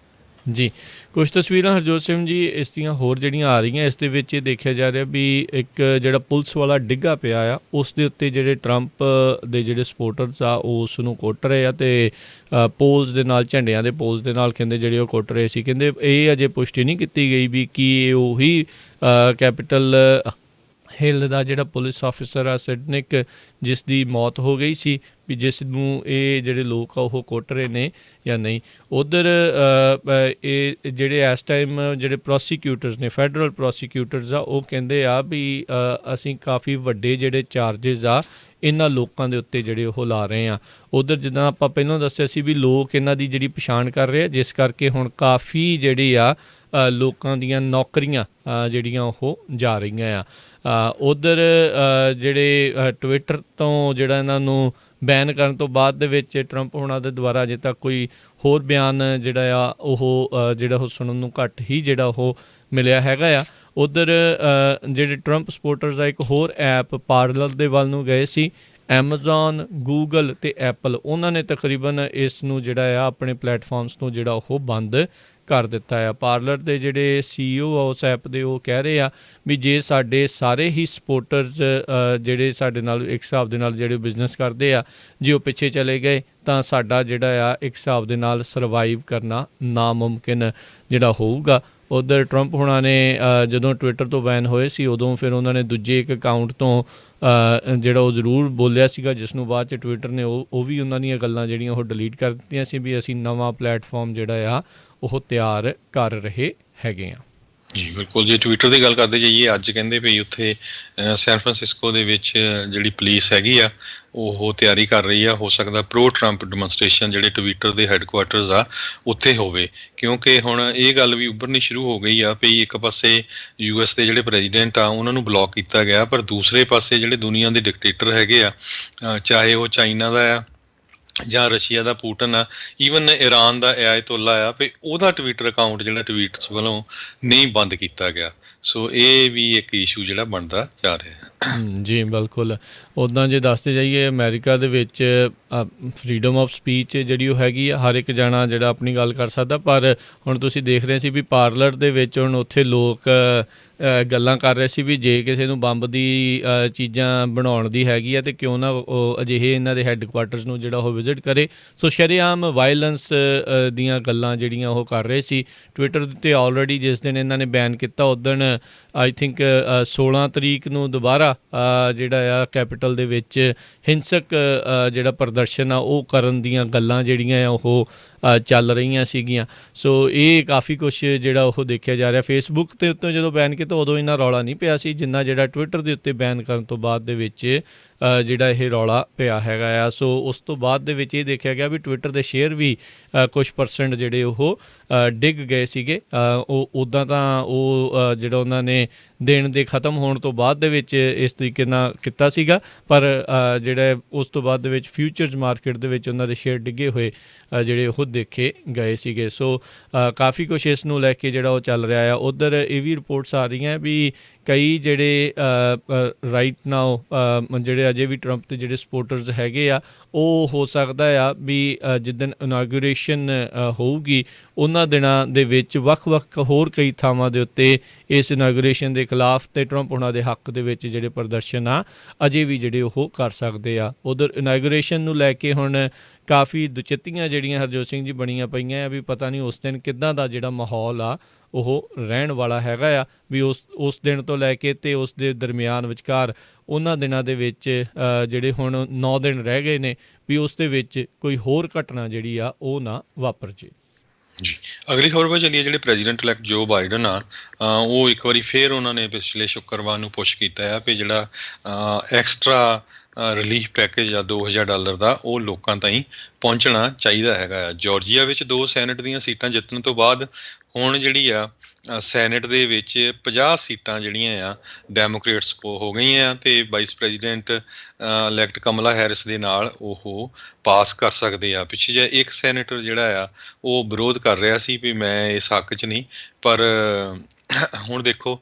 ਜੀ, ਕੁਛ ਤਸਵੀਰਾਂ ਹਰਜੋਤ ਸਿੰਘ ਜੀ ਇਸ ਦੀਆਂ ਹੋਰ ਜਿਹੜੀਆਂ ਆ ਰਹੀਆਂ, ਇਸ ਦੇ ਵਿੱਚ ਇਹ ਦੇਖਿਆ ਜਾ ਰਿਹਾ ਵੀ ਇੱਕ ਜਿਹੜਾ ਪੁਲਿਸ ਵਾਲਾ ਡਿੱਗਾ ਪਿਆ ਆ, ਉਸ ਦੇ ਉੱਤੇ ਜਿਹੜੇ ਟਰੰਪ ਦੇ ਜਿਹੜੇ ਸਪੋਰਟਰਸ ਆ ਉਹ ਉਸ ਨੂੰ ਕੁੱਟ ਰਹੇ ਆ ਅਤੇ ਪੋਲਸ ਦੇ ਨਾਲ, ਝੰਡਿਆਂ ਦੇ ਪੋਲਸ ਦੇ ਨਾਲ ਕਹਿੰਦੇ ਜਿਹੜੇ ਉਹ ਕੁੱਟ ਰਹੇ ਸੀ। ਕਹਿੰਦੇ ਇਹ ਅਜੇ ਪੁਸ਼ਟੀ ਨਹੀਂ ਕੀਤੀ ਗਈ ਵੀ ਕੀ ਇਹ ਉਹੀ ਕੈਪੀਟਲ ਹਿੱਲ ਦਾ ਜਿਹੜਾ ਪੁਲਿਸ ਆਫਿਸਰ ਆ ਸਿਡਨਿਕ, ਜਿਸ ਦੀ ਮੌਤ ਹੋ ਗਈ ਸੀ, ਵੀ ਜਿਸ ਨੂੰ ਇਹ ਜਿਹੜੇ ਲੋਕ ਆ ਉਹ ਕੁੱਟ ਰਹੇ ਨੇ ਜਾਂ ਨਹੀਂ। ਉੱਧਰ ਇਹ ਜਿਹੜੇ ਇਸ ਟਾਈਮ ਜਿਹੜੇ ਪ੍ਰੋਸੀਕਿਊਟਰਸ ਨੇ, ਫੈਡਰਲ ਪ੍ਰੋਸੀਕਿਊਟਰਸ ਆ, ਉਹ ਕਹਿੰਦੇ ਆ ਵੀ ਅਸੀਂ ਕਾਫੀ ਵੱਡੇ ਜਿਹੜੇ ਚਾਰਜਿਸ ਆ ਇਹਨਾਂ ਲੋਕਾਂ ਦੇ ਉੱਤੇ ਜਿਹੜੇ ਉਹ ਲਾ ਰਹੇ ਆ। ਉੱਧਰ ਜਿੱਦਾਂ ਆਪਾਂ ਪਹਿਲਾਂ ਦੱਸਿਆ ਸੀ ਵੀ ਲੋਕ ਇਹਨਾਂ ਦੀ ਜਿਹੜੀ ਪਛਾਣ ਕਰ ਰਹੇ ਆ, ਜਿਸ ਕਰਕੇ ਹੁਣ ਕਾਫੀ ਜਿਹੜੀ ਆ ਲੋਕਾਂ ਦੀਆਂ ਨੌਕਰੀਆਂ ਜਿਹੜੀਆਂ ਉਹ ਜਾ ਰਹੀਆਂ ਆ। ਉੱਧਰ ਜਿਹੜੇ ਟਵਿੱਟਰ ਤੋਂ ਜਿਹੜਾ ਇਹਨਾਂ ਨੂੰ ਬੈਨ ਕਰਨ ਤੋਂ ਬਾਅਦ ਦੇ ਵਿੱਚ ਟਰੰਪ ਹੋਣਾ ਦੇ ਦੁਆਰਾ ਅਜੇ ਤੱਕ ਕੋਈ ਹੋਰ ਬਿਆਨ ਜਿਹੜਾ ਆ ਉਹ ਜਿਹੜਾ ਉਹ ਸੁਣਨ ਨੂੰ ਘੱਟ ਹੀ ਜਿਹੜਾ ਉਹ ਮਿਲਿਆ ਹੈਗਾ ਆ। ਉੱਧਰ ਜਿਹੜੇ ਟਰੰਪ ਸਪੋਰਟਰਸ ਆ ਇੱਕ ਹੋਰ ਐਪ ਪਾਰਲਰ ਦੇ ਵੱਲ ਨੂੰ ਗਏ ਸੀ। ਐਮਾਜ਼ੋਨ, ਗੂਗਲ ਅਤੇ ਐਪਲ, ਉਹਨਾਂ ਨੇ ਤਕਰੀਬਨ ਇਸ ਨੂੰ ਜਿਹੜਾ ਆ ਆਪਣੇ ਪਲੇਟਫਾਰਮਸ ਤੋਂ ਜਿਹੜਾ ਉਹ ਬੰਦ ਕਰ ਦਿੱਤਾ ਆ। ਪਾਰਲਰ ਦੇ ਜਿਹੜੇ CEO ਆ ਉਸ ਐਪ ਦੇ, ਉਹ ਕਹਿ ਰਹੇ ਆ ਵੀ ਜੇ ਸਾਡੇ ਸਾਰੇ ਹੀ ਸਪੋਰਟਰਸ ਜਿਹੜੇ ਸਾਡੇ ਨਾਲ ਇੱਕ ਹਿਸਾਬ ਦੇ ਨਾਲ ਜਿਹੜੇ ਬਿਜ਼ਨਸ ਕਰਦੇ ਆ, ਜੇ ਉਹ ਪਿੱਛੇ ਚਲੇ ਗਏ ਤਾਂ ਸਾਡਾ ਜਿਹੜਾ ਆ ਇੱਕ ਹਿਸਾਬ ਦੇ ਨਾਲ ਸਰਵਾਈਵ ਕਰਨਾ ਨਾਮੁਮਕਿਨ ਜਿਹੜਾ ਹੋਊਗਾ। ਉੱਧਰ ਟਰੰਪ ਹੋਣਾ ਨੇ ਜਦੋਂ ਟਵਿੱਟਰ ਤੋਂ ਬੈਨ ਹੋਏ ਸੀ, ਉਦੋਂ ਫਿਰ ਉਹਨਾਂ ਨੇ ਦੂਜੇ ਇੱਕ ਅਕਾਊਂਟ ਤੋਂ ਜਿਹੜਾ ਉਹ ਜ਼ਰੂਰ ਬੋਲਿਆ ਸੀਗਾ, ਜਿਸ ਨੂੰ ਬਾਅਦ 'ਚ ਟਵਿੱਟਰ ਨੇ ਉਹ ਵੀ ਉਹਨਾਂ ਦੀਆਂ ਗੱਲਾਂ ਜਿਹੜੀਆਂ ਉਹ ਡਿਲੀਟ ਕਰ ਦਿੱਤੀਆਂ ਸੀ ਵੀ ਅਸੀਂ ਨਵਾਂ ਪਲੇਟਫਾਰਮ ਜਿਹੜਾ ਆ ਉਹ ਤਿਆਰ ਕਰ ਰਹੇ ਹੈਗੇ ਆ। ਜੀ ਬਿਲਕੁਲ। ਜੇ ਟਵਿੱਟਰ ਦੀ ਗੱਲ ਕਰਦੇ ਜਾਈਏ, ਅੱਜ ਕਹਿੰਦੇ ਵੀ ਉੱਥੇ ਸੈਨ ਫਰਾਂਸਿਸਕੋ ਦੇ ਵਿੱਚ ਜਿਹੜੀ ਪੁਲਿਸ ਹੈਗੀ ਆ ਉਹ ਤਿਆਰੀ ਕਰ ਰਹੀ ਆ। ਹੋ ਸਕਦਾ ਪ੍ਰੋ ਟਰੰਪ ਡੈਮੋਨਸਟ੍ਰੇਸ਼ਨ ਜਿਹੜੇ ਟਵਿੱਟਰ ਦੇ ਹੈੱਡਕੁਆਟਰਸ ਆ ਉੱਥੇ ਹੋਵੇ, ਕਿਉਂਕਿ ਹੁਣ ਇਹ ਗੱਲ ਵੀ ਉੱਭਰਨੀ ਸ਼ੁਰੂ ਹੋ ਗਈ ਆ ਵੀ ਇੱਕ ਪਾਸੇ US ਦੇ ਜਿਹੜੇ ਪ੍ਰੈਜ਼ੀਡੈਂਟ ਆ ਉਹਨਾਂ ਨੂੰ ਬਲੌਕ ਕੀਤਾ ਗਿਆ, ਪਰ ਦੂਸਰੇ ਪਾਸੇ ਜਿਹੜੇ ਦੁਨੀਆ ਦੇ ਡਿਕਟੇਟਰ ਹੈਗੇ ਆ, ਚਾਹੇ ਉਹ ਚਾਈਨਾ ਦਾ ਆ ਜਾਂ ਰਸ਼ੀਆ ਦਾ ਪੂਟਨ ਆ, ਈਵਨ ਈਰਾਨ ਦਾ ਆਇਤੁੱਲਾ ਆ, ਵੀ ਉਹਦਾ ਟਵਿੱਟਰ ਅਕਾਊਂਟ ਜਿਹੜਾ ਟਵੀਟਸ ਵੱਲੋਂ ਨਹੀਂ ਬੰਦ ਕੀਤਾ ਗਿਆ। ਸੋ ਇਹ ਵੀ ਇੱਕ ਇਸ਼ੂ ਜਿਹੜਾ ਬਣਦਾ ਜਾ ਰਿਹਾ। ਜੀ ਬਿਲਕੁਲ। ਉੱਦਾਂ ਜੇ ਦੱਸਦੇ ਜਾਈਏ, ਅਮਰੀਕਾ ਦੇ ਵਿੱਚ ਫਰੀਡਮ ਆਫ ਸਪੀਚ ਜਿਹੜੀ ਉਹ ਹੈਗੀ ਆ, ਹਰ ਇੱਕ ਜਾਣਾ ਜਿਹੜਾ ਆਪਣੀ ਗੱਲ ਕਰ ਸਕਦਾ, ਪਰ ਹੁਣ ਤੁਸੀਂ ਦੇਖ ਰਹੇ ਸੀ ਵੀ ਪਾਰਲਰ ਦੇ ਵਿੱਚ ਹੁਣ ਉੱਥੇ ਲੋਕ ਗੱਲਾਂ ਕਰ ਰਹੇ ਸੀ ਵੀ ਜੇ ਕਿਸੇ ਨੂੰ ਬੰਬ ਦੀ ਚੀਜ਼ਾਂ ਬਣਾਉਣ ਦੀ ਹੈਗੀ ਆ ਅਤੇ ਕਿਉਂ ਨਾ ਉਹ ਅਜਿਹੇ ਇਹਨਾਂ ਦੇ ਹੈੱਡਕੁਆਟਰਸ ਨੂੰ ਜਿਹੜਾ ਉਹ ਵਿਜ਼ਿਟ ਕਰੇ। ਸੋ ਸ਼ਰੇਆਮ ਵਾਇਲੈਂਸ ਦੀਆਂ ਗੱਲਾਂ ਜਿਹੜੀਆਂ ਉਹ ਕਰ ਰਹੇ ਸੀ। ਟਵਿੱਟਰ ਦੇ ਉੱਤੇ ਆਲਰੇਡੀ ਜਿਸ ਦਿਨ ਇਹਨਾਂ ਨੇ ਬੈਨ ਕੀਤਾ, ਉੱਦਣ ਆਈ ਥਿੰਕ 16 ਤਰੀਕ ਨੂੰ ਦੁਬਾਰਾ ਜਿਹੜਾ ਆ ਕੈਪੀਟਲ ਦੇ ਵਿੱਚ ਹਿੰਸਕ ਜਿਹੜਾ ਪ੍ਰਦਰਸ਼ਨ ਆ ਉਹ ਕਰਨ ਦੀਆਂ ਗੱਲਾਂ ਜਿਹੜੀਆਂ ਆ ਉਹ ਚੱਲ ਰਹੀਆਂ ਸੀਗੀਆਂ। ਸੋ ਇਹ ਕਾਫੀ ਕੁਛ ਜਿਹੜਾ ਉਹ ਦੇਖਿਆ ਜਾ ਰਿਹਾ। ਫੇਸਬੁੱਕ ਦੇ ਉੱਤੇ ਜਦੋਂ ਬੈਨ ਕੀਤਾ ਉਦੋਂ ਇੰਨਾ ਰੌਲਾ ਨਹੀਂ ਪਿਆ ਸੀ ਜਿੰਨਾ ਜਿਹੜਾ ਟਵਿੱਟਰ ਦੇ ਉੱਤੇ ਬੈਨ ਕਰਨ ਤੋਂ ਬਾਅਦ ਦੇ ਵਿੱਚ ਜਿਹੜਾ ਇਹ ਰੌਲਾ ਪਿਆ ਹੈਗਾ ਆ। ਸੋ ਉਸ ਤੋਂ ਬਾਅਦ ਦੇ ਵਿੱਚ ਇਹ ਦੇਖਿਆ ਗਿਆ ਵੀ ਟਵਿੱਟਰ ਦੇ ਸ਼ੇਅਰ ਵੀ ਕੁਛ % ਜਿਹੜੇ ਉਹ ਡਿੱਗ ਗਏ ਸੀਗੇ। ਉਹ ਉੱਦਾਂ ਤਾਂ ਉਹ ਜਿਹੜਾ ਉਹਨਾਂ ਨੇ ਦਿਨ ਦੇ ਖ਼ਤਮ ਹੋਣ ਤੋਂ ਬਾਅਦ ਦੇ ਵਿੱਚ ਇਸ ਤਰੀਕੇ ਨਾਲ ਕੀਤਾ ਸੀਗਾ, ਪਰ ਜਿਹੜਾ ਉਸ ਤੋਂ ਬਾਅਦ ਦੇ ਵਿੱਚ ਫਿਊਚਰਸ ਮਾਰਕੀਟ ਦੇ ਵਿੱਚ ਉਹਨਾਂ ਦੇ ਸ਼ੇਅਰ ਡਿੱਗੇ ਹੋਏ ਜਿਹੜੇ ਉਹ ਦੇਖੇ ਗਏ ਸੀਗੇ। ਸੋ ਕਾਫੀ ਕੁਛ ਇਸ ਨੂੰ ਲੈ ਕੇ ਜਿਹੜਾ ਉਹ ਚੱਲ ਰਿਹਾ ਆ। ਉੱਧਰ ਇਹ ਵੀ ਰਿਪੋਰਟਸ ਆ ਰਹੀਆਂ ਵੀ ਕਈ ਜਿਹੜੇ ਰਾਈਟ ਨਾਓ ਜਿਹੜੇ ਅਜੇ ਵੀ ਟਰੰਪ ਦੇ ਜਿਹੜੇ ਸਪੋਰਟਰਸ ਹੈਗੇ ਆ, ਉਹ ਹੋ ਸਕਦਾ ਆ ਵੀ ਜਿੱਦਣ ਇਨਾਗੂਰੇਸ਼ਨ ਹੋਊਗੀ ਉਹਨਾਂ ਦਿਨਾਂ ਦੇ ਵਿੱਚ ਵੱਖ-ਵੱਖ ਹੋਰ ਕਈ ਥਾਵਾਂ ਦੇ ਉੱਤੇ ਇਸ ਇਨਾਗੂਰੇਸ਼ਨ ਦੇ ਖਿਲਾਫ ਅਤੇ ਟਰੰਪ ਉਹਨਾਂ ਦੇ ਹੱਕ ਦੇ ਵਿੱਚ ਜਿਹੜੇ ਪ੍ਰਦਰਸ਼ਨ ਆ ਅਜੇ ਵੀ ਜਿਹੜੇ ਉਹ ਕਰ ਸਕਦੇ ਆ। ਉੱਧਰ ਇਨਾਗੂਰੇਸ਼ਨ ਨੂੰ ਲੈ ਕੇ ਹੁਣ ਕਾਫੀ ਦੁਚਿੱਤੀਆਂ ਜਿਹੜੀਆਂ ਹਰਜੋਤ ਸਿੰਘ ਜੀ ਬਣੀਆਂ ਪਈਆਂ ਆ ਵੀ ਪਤਾ ਨਹੀਂ ਉਸ ਦਿਨ ਕਿੱਦਾਂ ਦਾ ਜਿਹੜਾ ਮਾਹੌਲ ਆ ਉਹ ਰਹਿਣ ਵਾਲਾ ਹੈਗਾ ਆ ਵੀ ਉਸ ਦਿਨ ਤੋਂ ਲੈ ਕੇ ਅਤੇ ਉਸ ਦੇ ਦਰਮਿਆਨ ਵਿਚਕਾਰ ਉਹਨਾਂ ਦਿਨਾਂ ਦੇ ਵਿੱਚ ਜਿਹੜੇ ਹੁਣ 9 ਦਿਨ ਰਹਿ ਗਏ ਨੇ ਵੀ ਉਸ ਦੇ ਵਿੱਚ ਕੋਈ ਹੋਰ ਘਟਨਾ ਜਿਹੜੀ ਆ ਉਹ ਨਾ ਵਾਪਰ ਜੇ। ਜੀ ਅਗਲੀ ਖਬਰ ਵੱਲ ਚੱਲੀਏ। ਜਿਹੜੇ ਪ੍ਰੈਜ਼ੀਡੈਂਟ ਇਲੈਕਟ ਜੋ ਬਾਈਡਨ ਆ ਉਹ ਇੱਕ ਵਾਰੀ ਫੇਰ ਉਹਨਾਂ ਨੇ ਪਿਛਲੇ ਸ਼ੁੱਕਰਵਾਰ ਨੂੰ ਪੁਸ਼ ਕੀਤਾ ਆ ਵੀ ਜਿਹੜਾ ਐਕਸਟਰਾ ਰਿਲੀਫ ਪੈਕੇਜ ਆ $2000 ਦਾ ਉਹ ਲੋਕਾਂ ਤਾਈਂ ਪਹੁੰਚਣਾ ਚਾਹੀਦਾ ਹੈਗਾ ਆ। ਜਾਰਜੀਆ ਵਿੱਚ 2 ਸੈਨੇਟ ਦੀਆਂ ਸੀਟਾਂ ਜਿੱਤਣ ਤੋਂ ਬਾਅਦ ਹੁਣ ਜਿਹੜੀ ਆ ਸੈਨੇਟ ਦੇ ਵਿੱਚ 50 ਸੀਟਾਂ ਜਿਹੜੀਆਂ ਆ ਡੈਮੋਕ੍ਰੇਟਸ ਕੋ ਹੋ ਗਈਆਂ ਅਤੇ ਵਾਈਸ ਪ੍ਰੈਜ਼ੀਡੈਂਟ ਇਲੈਕਟ ਕਮਲਾ ਹੈਰਿਸ ਦੇ ਨਾਲ ਉਹ ਪਾਸ ਕਰ ਸਕਦੇ ਆ। ਪਿੱਛੇ ਜਿਹਾ ਇੱਕ ਸੈਨੇਟਰ ਜਿਹੜਾ ਆ ਉਹ ਵਿਰੋਧ ਕਰ ਰਿਹਾ ਸੀ ਵੀ ਮੈਂ ਇਸ ਹੱਕ 'ਚ ਨਹੀਂ, ਪਰ ਹੁਣ ਦੇਖੋ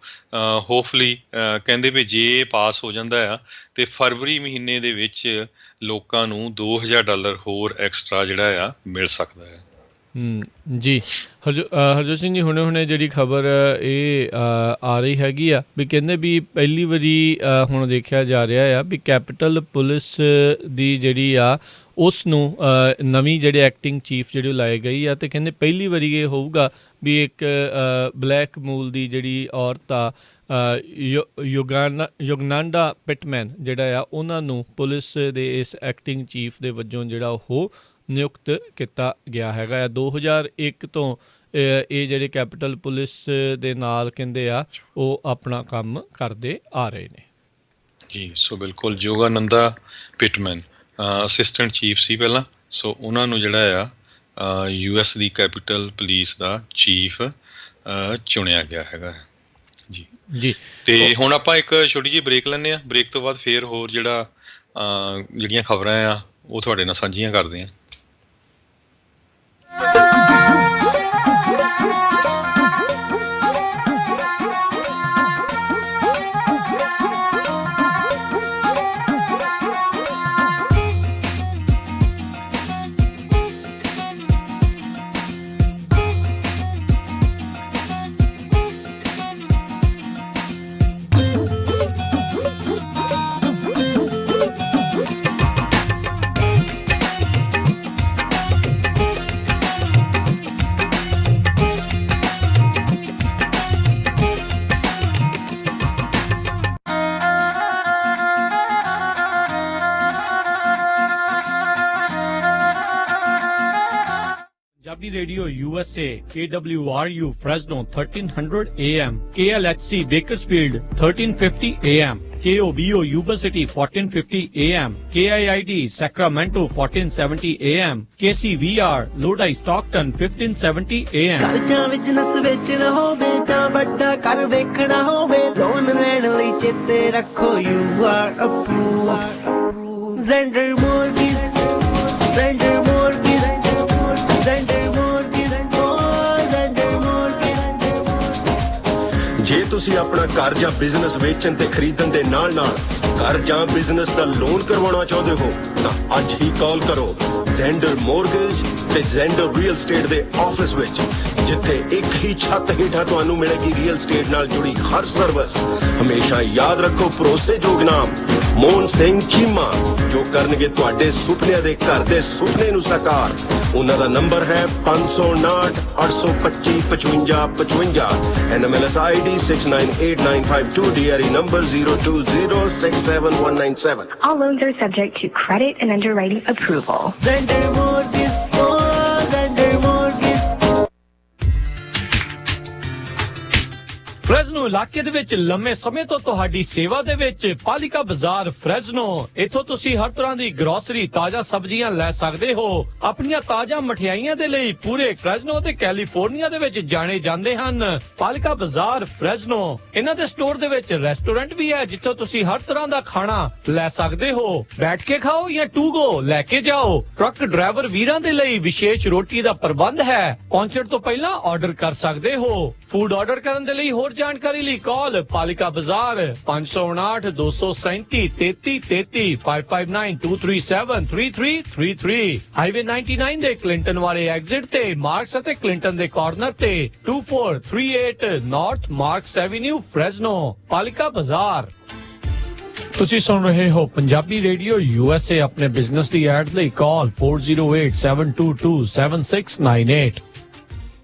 ਹੋਪਫੁਲੀ ਕਹਿੰਦੇ ਵੀ ਜੇ ਪਾਸ ਹੋ ਜਾਂਦਾ ਆ ਅਤੇ ਫਰਵਰੀ ਮਹੀਨੇ ਦੇ ਵਿੱਚ ਲੋਕਾਂ ਨੂੰ $2000 ਹੋਰ ਐਕਸਟਰਾ ਜਿਹੜਾ ਆ ਮਿਲ ਸਕਦਾ ਆ। ਜੀ ਹਰਜੋਤ ਸਿੰਘ ਜੀ ਹੁਣੇ ਜਿਹੜੀ ਖਬਰ ਇਹ ਆ ਰਹੀ ਹੈਗੀ ਆ ਵੀ ਕਹਿੰਦੇ ਵੀ ਪਹਿਲੀ ਵਾਰੀ ਹੁਣ ਦੇਖਿਆ ਜਾ ਰਿਹਾ ਆ ਵੀ ਕੈਪੀਟਲ ਪੁਲਿਸ ਦੀ ਜਿਹੜੀ ਆ ਉਸ ਨੂੰ ਨਵੀਂ ਜਿਹੜੇ ਐਕਟਿੰਗ ਚੀਫ ਜਿਹੜੀ ਲਾਈ ਗਈ ਆ ਅਤੇ ਕਹਿੰਦੇ ਪਹਿਲੀ ਵਾਰੀ ਇਹ ਹੋਊਗਾ ਵੀ ਇੱਕ ਬਲੈਕ ਮੂਲ ਦੀ ਜਿਹੜੀ ਔਰਤ ਆ ਯੋਗਨਾਂਡਾ ਪਿਟਮੈਨ ਜਿਹੜਾ ਆ ਉਹਨਾਂ ਨੂੰ ਪੁਲਿਸ ਦੇ ਇਸ ਐਕਟਿੰਗ ਚੀਫ ਦੇ ਵਜੋਂ ਜਿਹੜਾ ਉਹ ਨਿਯੁਕਤ ਕੀਤਾ ਗਿਆ ਹੈਗਾ ਆ। 2001 ਤੋਂ ਇਹ ਜਿਹੜੇ ਕੈਪੀਟਲ ਪੁਲਿਸ ਦੇ ਨਾਲ ਕਹਿੰਦੇ ਆ ਉਹ ਆਪਣਾ ਕੰਮ ਕਰਦੇ ਆ ਰਹੇ ਨੇ। ਜੀ ਸੋ ਬਿਲਕੁਲ ਯੋਗਾਨੰਦਾ ਪਿਟਮੈਨ ਅਸਿਸਟੈਂਟ ਚੀਫ ਸੀ ਪਹਿਲਾਂ, ਸੋ ਉਹਨਾਂ ਨੂੰ ਜਿਹੜਾ ਆ US ਦੀ ਕੈਪੀਟਲ ਪੁਲਿਸ ਦਾ ਚੀਫ ਚੁਣਿਆ ਗਿਆ ਹੈਗਾ ਜੀ। ਜੀ ਅਤੇ ਹੁਣ ਆਪਾਂ ਇੱਕ ਛੋਟੀ ਜਿਹੀ ਬ੍ਰੇਕ ਲੈਂਦੇ ਹਾਂ। ਬ੍ਰੇਕ ਤੋਂ ਬਾਅਦ ਫਿਰ ਹੋਰ ਜਿਹੜੀਆਂ ਖਬਰਾਂ ਆ ਉਹ ਤੁਹਾਡੇ ਨਾਲ ਸਾਂਝੀਆਂ ਕਰਦੇ ਹਾਂ। Punjabi radio USA, KWRU Fresno 1300 AM, KLHC Bakersfield 1350 AM, KOBO Yuba City 1450 AM, KIID Sacramento 1470 AM, KCVR Lodi Stockton 1570 AM। ਜਾਂ ਬਿਜ਼ਨਸ ਵੇਚਣਾ ਹੋਵੇ ਜਾਂ ਵੱਡਾ ਘਰ ਵੇਖਣਾ ਹੋਵੇ, ਲੋਨ ਲੈਣ ਲਈ ਚੇਤੇ ਰੱਖੋ you are approved। Zender Mortgage, Zender Mortgage, Zender Mortgage, Zender Mortgage। ਜੇ ਤੁਸੀਂ ਆਪਣਾ ਘਰ ਜਾਂ ਬਿਜ਼ਨਸ ਵੇਚਣ ਤੇ ਖਰੀਦਣ ਦੇ ਨਾਲ-ਨਾਲ ਘਰ ਜਾਂ ਬਿਜ਼ਨਸ ਦਾ ਲੋਨ ਕਰਵਾਉਣਾ ਚਾਹੁੰਦੇ ਹੋ ਤਾਂ ਅੱਜ ਹੀ ਕਾਲ ਕਰੋ ਜ਼ੈਂਡਰ ਮੋਰਗੇਜ ਤੇ ਜ਼ੈਂਡਰ ਰੀਅਲ ਸਟੇਟ ਦੇ ਆਫਿਸ ਵਿੱਚ, ਜਿੱਥੇ ਇੱਕ ਹੀ ਛੱਤ ਹੇਠਾਂ ਤੁਹਾਨੂੰ ਮਿਲੇਗੀ ਰੀਅਲ ਸਟੇਟ ਨਾਲ ਜੁੜੀ ਹਰ ਸਰਵਿਸ। ਹਮੇਸ਼ਾ ਯਾਦ ਰੱਖੋ ਭਰੋਸੇਯੋਗ ਨਾਮ ਮੋਹਨ ਸਿੰਘ ਚੀਮਾ, ਜੋ ਕਰਨਗੇ ਤੁਹਾਡੇ ਸੁਪਨਿਆਂ ਦੇ ਘਰ ਦੇ ਸੁਪਨੇ ਨੂੰ ਸਾਕਾਰ। ਉਹਨਾਂ ਦਾ ਨੰਬਰ ਹੈ 559 825 5555, NMLS ID 698952, DRE number 020671197। All loans are subject to credit and underwriting approval. Zender Mortgage, Zender Mortgage। ਫਰੈਜ਼ਨੋ ਇਲਾਕੇ ਦੇ ਵਿੱਚ ਲੰਮੇ ਸਮੇਂ ਤੋਂ ਤੁਹਾਡੀ ਸੇਵਾ ਦੇ ਵਿੱਚ ਪਾਲਿਕਾ ਬਾਜ਼ਾਰ ਫਰੈਜ਼ਨੋ। ਇੱਥੋਂ ਤੁਸੀਂ ਹਰ ਤਰ੍ਹਾਂ ਦੀ ਗਰੋਸਰੀ, ਤਾਜ਼ਾ ਸਬਜ਼ੀਆਂ ਲੈ ਸਕਦੇ ਹੋ। ਆਪਣੀਆਂ ਤਾਜ਼ਾ ਮਠਿਆਈਆਂ ਦੇ ਲਈ ਪੂਰੇ ਫਰੈਜ਼ਨੋ ਤੇ ਕੈਲੀਫੋਰਨੀਆ ਦੇ ਵਿੱਚ ਜਾਣੇ ਜਾਂਦੇ ਹਨ। ਪਾਲਿਕਾ ਬਾਜ਼ਾਰ ਫਰੈਜ਼ਨੋ। ਇਹਨਾਂ ਦੇ ਸਟੋਰ ਦੇ ਵਿੱਚ ਰੈਸਟੋਰੈਂਟ ਵੀ ਹੈ, ਜਿੱਥੋਂ ਤੁਸੀਂ ਹਰ ਤਰ੍ਹਾਂ ਦਾ ਖਾਣਾ ਲੈ ਸਕਦੇ ਹੋ। ਬੈਠ ਕੇ ਖਾਓ ਜਾਂ ਟੂ ਗੋ ਲੈ ਕੇ ਜਾਓ। ਟਰੱਕ ਡਰਾਈਵਰ ਵੀਰਾਂ ਦੇ ਲਈ ਵਿਸ਼ੇਸ਼ ਰੋਟੀ ਦਾ ਪ੍ਰਬੰਧ ਹੈ। ਪਹੁੰਚਣ ਤੋਂ ਪਹਿਲਾਂ ਆਰਡਰ ਕਰ ਸਕਦੇ ਹੋ। ਫੂਡ ਆਰਡਰ ਕਰਨ ਦੇ ਲਈ ਹੋਰ ਜਾਣਕਾਰੀ ਲਈ ਕਾਲ ਪਾਲਿਕਾ ਬਾਜ਼ਾਰ 559 237 3333 559 237 3333। ਹਾਈਵੇ 99 ਦੇ ਕਲਿੰਟਨ ਵਾਲੇ ਐਗਜ਼ਿਟ ਤੇ ਮਾਰਕਸ ਅਤੇ ਕਲਿੰਟਨ ਦੇ ਕਾਰਨਰ ਤੇ 2438 ਨਾਰਥ ਮਾਰਕਸ ਐਵੇਨਿਊ ਫ੍ਰੈਜ਼ਨੋ। ਪਾਲਿਕਾ ਬਾਜ਼ਾਰ। ਤੁਸੀਂ ਸੁਣ ਰਹੇ ਹੋ ਪੰਜਾਬੀ ਰੇਡੀਓ USA। ਆਪਣੇ ਬਿਜ਼ਨਸ ਦੀ ਐਡ ਲਈ ਕਾਲ 4087227698।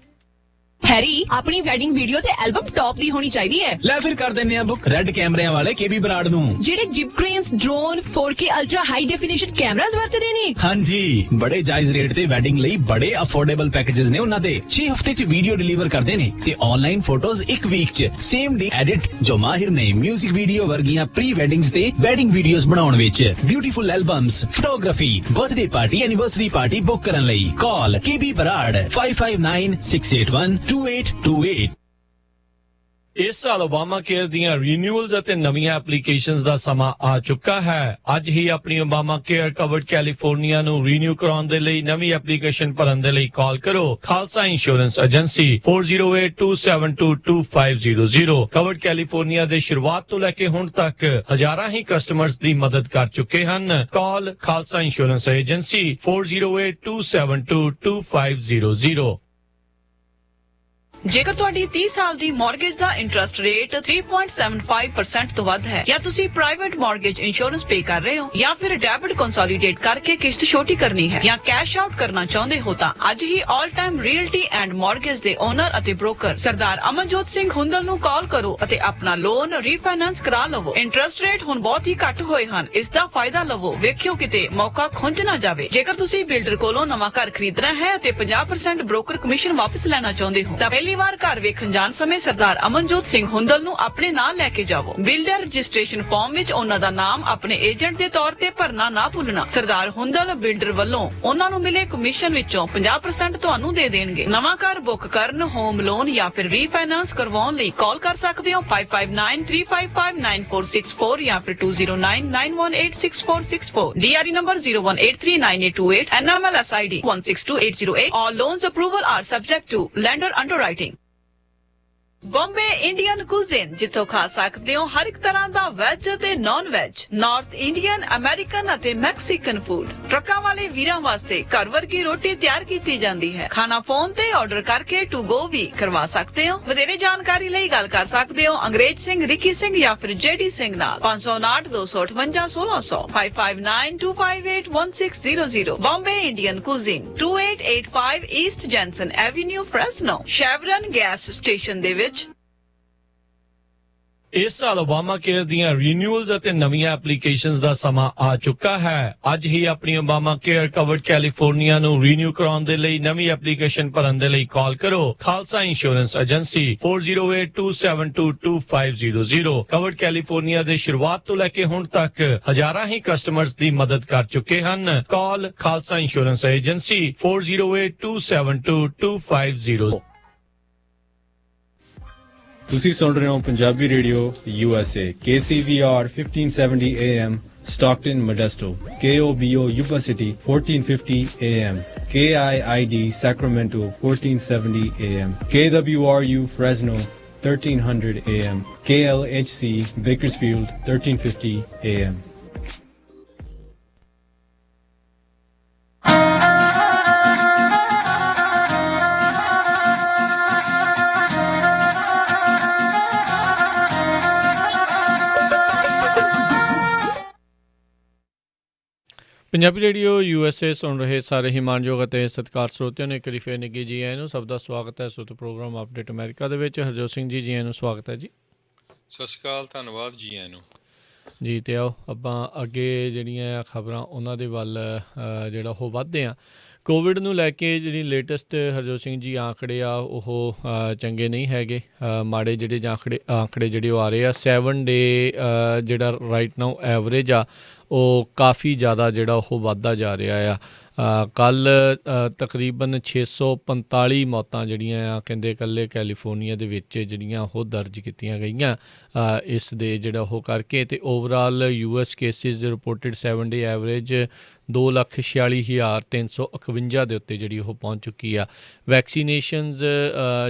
हैरी अपनी वेडिंग वीडियो ते एल्बम टॉप दी होनी चाहिए है। ले फिर कर देने बुक रेड कैमरे वाले केबी बराड़ नू जेडे jib cranes drone 4K ultra high definition cameras वरतदे ने। हाँ जी बड़े जायज रेट ते वेडिंग लई बड़े अफोर्डेबल पैकेजेस ने उन्हां दे 6 हफ्ते च वीडियो डिलीवर करदे ने ते ऑनलाइन फोटोज एक वीक च सेम डे एडिट जो माहिर ने म्यूजिक वीडियो वर्गियां प्री वेडिंग्स ते वेडिंग वीडियोस बनाउण विच beautiful albums photography birthday party anniversary party book करन लई कॉल केबी बराड़ 559681 2828। ਇਸ ਸਾਲ ਓਬਾਮਾ ਕੇਅਰ ਦੀਆਂ ਰੀਨਿਊਅਲਸ ਅਤੇ ਨਵੀਆਂ ਐਪਲੀਕੇਸ਼ਨਸ ਦਾ ਸਮਾਂ ਆ ਚੁੱਕਾ ਹੈ। ਅੱਜ ਹੀ ਆਪਣੀ ਓਬਾਮਾ ਕੇਅਰ ਕਵਰਡ ਕੈਲੀਫੋਰਨੀਆ ਨੂੰ ਰੀਨਿਊ ਕਰਾਉਣ ਦੇ ਲਈ ਨਵੀਂ ਐਪਲੀਕੇਸ਼ਨ ਭਰਨ ਦੇ ਲਈ ਕਾਲ ਕਰੋ Khalsa insurance agency 4082722500। Covered California ਦੇ ਸ਼ੁਰੂਆਤ ਤੋਂ ਲੈ ਕੇ ਹੁਣ ਤੱਕ ਹਜ਼ਾਰਾਂ ਹੀ ਕਸਟਮਰਸ ਦੀ ਮਦਦ ਕਰ ਚੁੱਕੇ ਹਨ। ਕਾਲ ਖਾਲਸਾ ਇੰਸ਼ੋਰੈਂਸ ਏਜੰਸੀ 4082722500। ਜੇਕਰ ਤੁਹਾਡੀ 30 ਸਾਲ ਦੀ ਮਾਰਗੇਜ ਦਾ ਇੰਟਰਸਟ ਰੇਟ 3.75% ਤੋਂ ਵੱਧ ਹੈ ਜਾਂ ਤੁਸੀਂ ਪ੍ਰਾਈਵੇਟ ਮਾਰਗੇਜ ਇੰਸ਼ੋਰੈਂਸ ਪੇ ਕਰ ਰਹੇ ਹੋ ਜਾਂ ਫਿਰ ਡੈਬਿਟ ਕੰਸੋਲੀਡੇਟ ਕਰਕੇ ਕਿਸ਼ਤ ਛੋਟੀ ਕਰਨੀ ਹੈ ਜਾਂ ਕੈਸ਼ ਆਊਟ ਕਰਨਾ ਚਾਹੁੰਦੇ ਹੋ ਤਾਂ ਅੱਜ ਹੀ all time realty and mortgage ਦੇ ਓਨਰ ਅਤੇ ਬ੍ਰੋਕਰ ਸਰਦਾਰ ਅਮਨਜੋਤ ਸਿੰਘ ਹੁੰਦਲ ਨੂੰ ਕਾਲ ਕਰੋ ਅਤੇ ਆਪਣਾ ਲੋਨ ਰੀਫਾਈਨਾਂਸ ਕਰਾ ਲਵੋ। ਇੰਟਰਸਟ ਰੇਟ ਹੁਣ ਬਹੁਤ ਹੀ ਘੱਟ ਹੋਏ ਹਨ, ਇਸ ਦਾ ਫਾਇਦਾ ਲਵੋ। ਵੇਖਿਓ ਕਿਤੇ ਮੌਕਾ ਖੁੰਝ ਨਾ ਜਾਵੇ। ਜੇਕਰ ਤੁਸੀਂ ਬਿਲਡਰ ਕੋਲੋਂ ਨਵਾਂ ਘਰ ਖਰੀਦਣਾ ਹੈ ਅਤੇ 50% ਬ੍ਰੋਕਰ ਕਮਿਸ਼ਨ ਵਾਪਸ ਲੈਣਾ ਚਾਹੁੰਦੇ ਹੋ ਤਾਂ ਪਹਿਲੀ ਵਾਰ ਘਰ ਵੇਖਣ ਜਾਣ ਸਮੇਂ ਸਰਦਾਰ ਅਮਨਜੋਤ ਸਿੰਘ ਹੁੰਦਲ ਨੂੰ ਆਪਣੇ ਨਾਲ ਲੈ ਕੇ ਜਾਵੋ। ਬਿਲਡਰ ਰਜਿਸਟ੍ਰੇਸ਼ਨ ਫਾਰਮ ਵਿੱਚ ਉਹਨਾਂ ਦਾ ਨਾਮ ਆਪਣੇ ਏਜੰਟ ਦੇ ਤੌਰ ਤੇ ਭਰਨਾ ਨਾ ਭੁੱਲਣਾ। ਸਰਦਾਰ ਹੁੰਦਲ ਬਿਲਡਰ ਵੱਲੋਂ ਉਹਨਾਂ ਨੂੰ ਮਿਲੇ ਕਮਿਸ਼ਨ ਵਿੱਚੋਂ 50% ਤੁਹਾਨੂੰ ਦੇ ਦੇਣਗੇ। ਨਵਾਂ ਘਰ ਬੁੱਕ ਕਰਨ, ਹੋਮ ਲੋਨ ਜਾਂ ਫਿਰ ਰੀਫਾਈਨਾਂਸ ਕਰਵਾਉਣ ਲਈ ਕਾਲ ਕਰ ਸਕਦੇ ਹੋ 5593559464 ਜਾਂ ਫਿਰ 2099186464 DRE number 01839828 NMLSID 162808। All loans approval are subject to lender underwriting। Bombay Indian cuisine ਜਿੱਥੋਂ ਖਾ ਸਕਦੇ ਹੋ ਹਰ ਇੱਕ ਤਰ੍ਹਾਂ ਦਾ ਵੈਜ ਅਤੇ non veg, north Indian, American ਅਤੇ ਮੈਕਸੀਕਨ ਫੂਡ। ਟਰੱਕਾਂ ਵਾਲੇ ਵੀਰਾਂ ਵਾਸਤੇ ਘਰ ਵਰਗੀ ਰੋਟੀ ਤਿਆਰ ਕੀਤੀ ਜਾਂਦੀ ਹੈ। ਖਾਣਾ ਫੋਨ ਤੇ ਆਰਡਰ ਕਰਕੇ ਟੂ ਗੋ ਵੀ ਕਰਵਾ ਸਕਦੇ ਹੋ। ਵਧੇਰੇ ਜਾਣਕਾਰੀ ਲਈ ਗੱਲ ਕਰ ਸਕਦੇ ਹੋ ਅੰਗਰੇਜ਼ ਸਿੰਘ, ਰਿੱਕੀ ਸਿੰਘ ਜਾਂ ਫਿਰ JD ਸਿੰਘ ਨਾਲ 559-258-1600 5592581600। Bombay Indian cuisine 2885 east Jensen avenue, Fresno. Chevron gas station ਦੇ ਵਿੱਚ। ਇਸ ਸਾਲ ਓਬਾਮਾ ਕੇਅਰ ਦੀਆਂ ਰੀਨਿਊਅਲਸ ਅਤੇ ਨਵੀਆਂ ਐਪਲੀਕੇਸ਼ਨਸ ਦਾ ਸਮਾਂ ਆ ਚੁੱਕਾ ਹੈ। ਅੱਜ ਹੀ ਆਪਣੀ ਓਬਾਮਾ ਕੇਅਰ ਕਵਰਡ ਕੈਲੀਫੋਰਨੀਆ ਨੂੰ ਰੀਨਿਊ ਕਰਾਉਣ ਦੇ ਲਈ ਨਵੀਂ ਐਪਲੀਕੇਸ਼ਨ ਭਰਨ ਦੇ ਲਈ ਕਾਲ ਕਰੋ Khalsa insurance agency 4082722500। Covered California ਦੇ ਸ਼ੁਰੂਆਤ ਤੋਂ ਲੈ ਕੇ ਹੁਣ ਤੱਕ ਹਜ਼ਾਰਾਂ ਹੀ ਕਸਟਮਰਸ ਦੀ ਮਦਦ ਕਰ ਚੁੱਕੇ ਹਨ। ਕਾਲ ਖਾਲਸਾ ਇੰਸ਼ੋਰੈਂਸ ਏਜੰਸੀ 4082722500। ਤੁਸੀਂ ਸੁਣ ਰਹੇ ਹੋ Punjabi radio USA KCVR 1570 AM Stockton Modesto, KOBO Yuba City 1450 AM, KIID Sacramento 1470 AM, KWRU Fresno 1300 AM, KLHC Bakersfield 1350 AM। Punjabi radio USA ਸੁਣ ਰਹੇ ਸਾਰੇ ਹੀ ਮਾਣਯੋਗ ਅਤੇ ਸਤਿਕਾਰ ਸਰੋਤਿਆਂ ਨੂੰ ਇੱਕ ਵਾਰੀ ਫੇਰ ਨਿੱਘੀ ਜੀ ਆਇਆਂ ਨੂੰ। ਸਭ ਦਾ ਸਵਾਗਤ ਹੈ ਸੁਤ ਪ੍ਰੋਗਰਾਮ ਅਪਡੇਟ ਅਮਰੀਕਾ ਦੇ ਵਿੱਚ। ਹਰਜੋਤ ਸਿੰਘ ਜੀ ਆਇਆਂ ਨੂੰ ਸਵਾਗਤ ਹੈ ਜੀ। ਸਤਿ ਸ਼੍ਰੀ ਅਕਾਲ, ਧੰਨਵਾਦ ਜੀ ਆਇਆਂ ਨੂੰ ਜੀ। ਤੇ ਆਓ ਆਪਾਂ ਅੱਗੇ ਜਿਹੜੀਆਂ ਖਬਰਾਂ ਉਹਨਾਂ ਦੇ ਵੱਲ ਜਿਹੜਾ ਉਹ ਵੱਧਦੇ ਹਾਂ। ਕੋਵਿਡ ਨੂੰ ਲੈ ਕੇ ਜਿਹੜੀ ਲੇਟੈਸਟ ਹਰਜੋਤ ਸਿੰਘ ਜੀ ਆંકੜੇ ਆ ਉਹ ਚੰਗੇ ਨਹੀਂ ਹੈਗੇ। ਮਾੜੇ ਜਿਹੜੇ ਆંકੜੇ ਜਿਹੜੇ ਉਹ ਆ ਰਹੇ ਆ। 7 ਡੇ ਜਿਹੜਾ ਰਾਈਟ ਨਾਓ ਐਵਰੇਜ ਆ ਉਹ ਕਾਫੀ ਜ਼ਿਆਦਾ ਜਿਹੜਾ ਉਹ ਵੱਧਦਾ ਜਾ ਰਿਹਾ ਆ। ਕੱਲ੍ਹ ਤਕਰੀਬਨ 645 ਮੌਤਾਂ ਜਿਹੜੀਆਂ ਆ ਕਹਿੰਦੇ ਇਕੱਲੇ ਕੈਲੀਫੋਰਨੀਆ ਦੇ ਵਿੱਚ ਜਿਹੜੀਆਂ ਉਹ ਦਰਜ ਕੀਤੀਆਂ ਗਈਆਂ ਇਸ ਦੇ ਜਿਹੜਾ ਉਹ ਕਰਕੇ। ਅਤੇ ਓਵਰਆਲ US ਕੇਸਿਸ ਰਿਪੋਰਟਡ 7 ਡੇ ਐਵਰੇਜ 2,46,351 ਦੇ ਉੱਤੇ ਜਿਹੜੀ ਉਹ ਪਹੁੰਚ ਚੁੱਕੀ ਆ। ਵੈਕਸੀਨੇਸ਼ਨਸ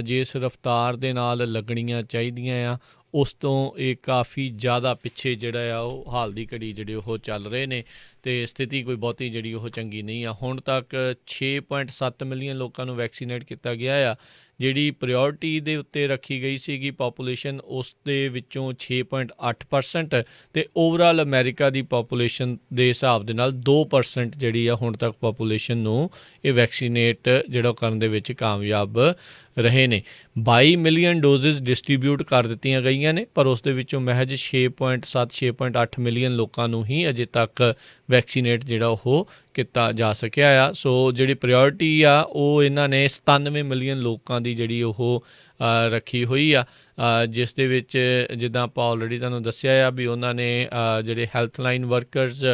ਜਿਸ ਰਫਤਾਰ ਦੇ ਨਾਲ ਲੱਗਣੀਆਂ ਚਾਹੀਦੀਆਂ ਆ ਉਸ ਤੋਂ ਇਹ ਕਾਫੀ ਜ਼ਿਆਦਾ ਪਿੱਛੇ ਜਿਹੜਾ ਆ ਉਹ ਹਾਲ ਦੀ ਘੜੀ ਜਿਹੜੇ ਉਹ ਚੱਲ ਰਹੇ ਨੇ ਅਤੇ ਸਥਿਤੀ ਕੋਈ ਬਹੁਤੀ ਜਿਹੜੀ ਉਹ ਚੰਗੀ ਨਹੀਂ ਆ। ਹੁਣ ਤੱਕ 6.7 ਮਿਲੀਅਨ ਲੋਕਾਂ ਨੂੰ ਵੈਕਸੀਨੇਟ ਕੀਤਾ ਗਿਆ ਆ ਜਿਹੜੀ ਪ੍ਰਾਇਓਰਟੀ ਦੇ ਉੱਤੇ ਰੱਖੀ ਗਈ ਸੀਗੀ ਪਾਪੂਲੇਸ਼ਨ ਉਸ ਦੇ ਵਿੱਚੋਂ 6.8% ਤੇ ਓਵਰਆਲ ਅਮਰੀਕਾ ਦੀ ਪਾਪੂਲੇਸ਼ਨ ਦੇ ਹਿਸਾਬ ਦੇ ਨਾਲ 2% ਜਿਹੜੀ ਆ ਹੁਣ ਤੱਕ ਪਾਪੂਲੇਸ਼ਨ ਨੂੰ ਇਹ ਵੈਕਸੀਨੇਟ ਜਿਹੜਾ ਕਰਨ ਦੇ ਵਿੱਚ ਕਾਮਯਾਬ ਰਹੇ ਨੇ। 22 ਮਿਲੀਅਨ ਡੋਜ਼ਿਸ ਡਿਸਟਰੀਬਿਊਟ ਕਰ ਦਿੱਤੀਆਂ ਗਈਆਂ ਨੇ, ਪਰ ਉਸ ਦੇ ਵਿੱਚੋਂ ਮਹਿਜ 6.8 ਮਿਲੀਅਨ ਲੋਕਾਂ ਨੂੰ ਹੀ ਅਜੇ ਤੱਕ ਵੈਕਸੀਨੇਟ ਜਿਹੜਾ ਉਹ ਕੀਤਾ ਜਾ ਸਕਿਆ ਆ। ਸੋ ਜਿਹੜੀ ਪ੍ਰਾਇਓਰਟੀ ਆ ਉਹ ਇਹਨਾਂ ਨੇ 97 ਮਿਲੀਅਨ ਲੋਕਾਂ ਦੀ ਜਿਹੜੀ ਉਹ ਰੱਖੀ ਹੋਈ ਆ, ਜਿਸ ਦੇ ਵਿੱਚ ਜਿੱਦਾਂ ਆਪਾਂ ਆਲਰੇਡੀ ਤੁਹਾਨੂੰ ਦੱਸਿਆ ਆ ਵੀ ਉਹਨਾਂ ਨੇ ਜਿਹੜੇ ਹੈਲਥ ਲਾਈਨ ਵਰਕਰਸ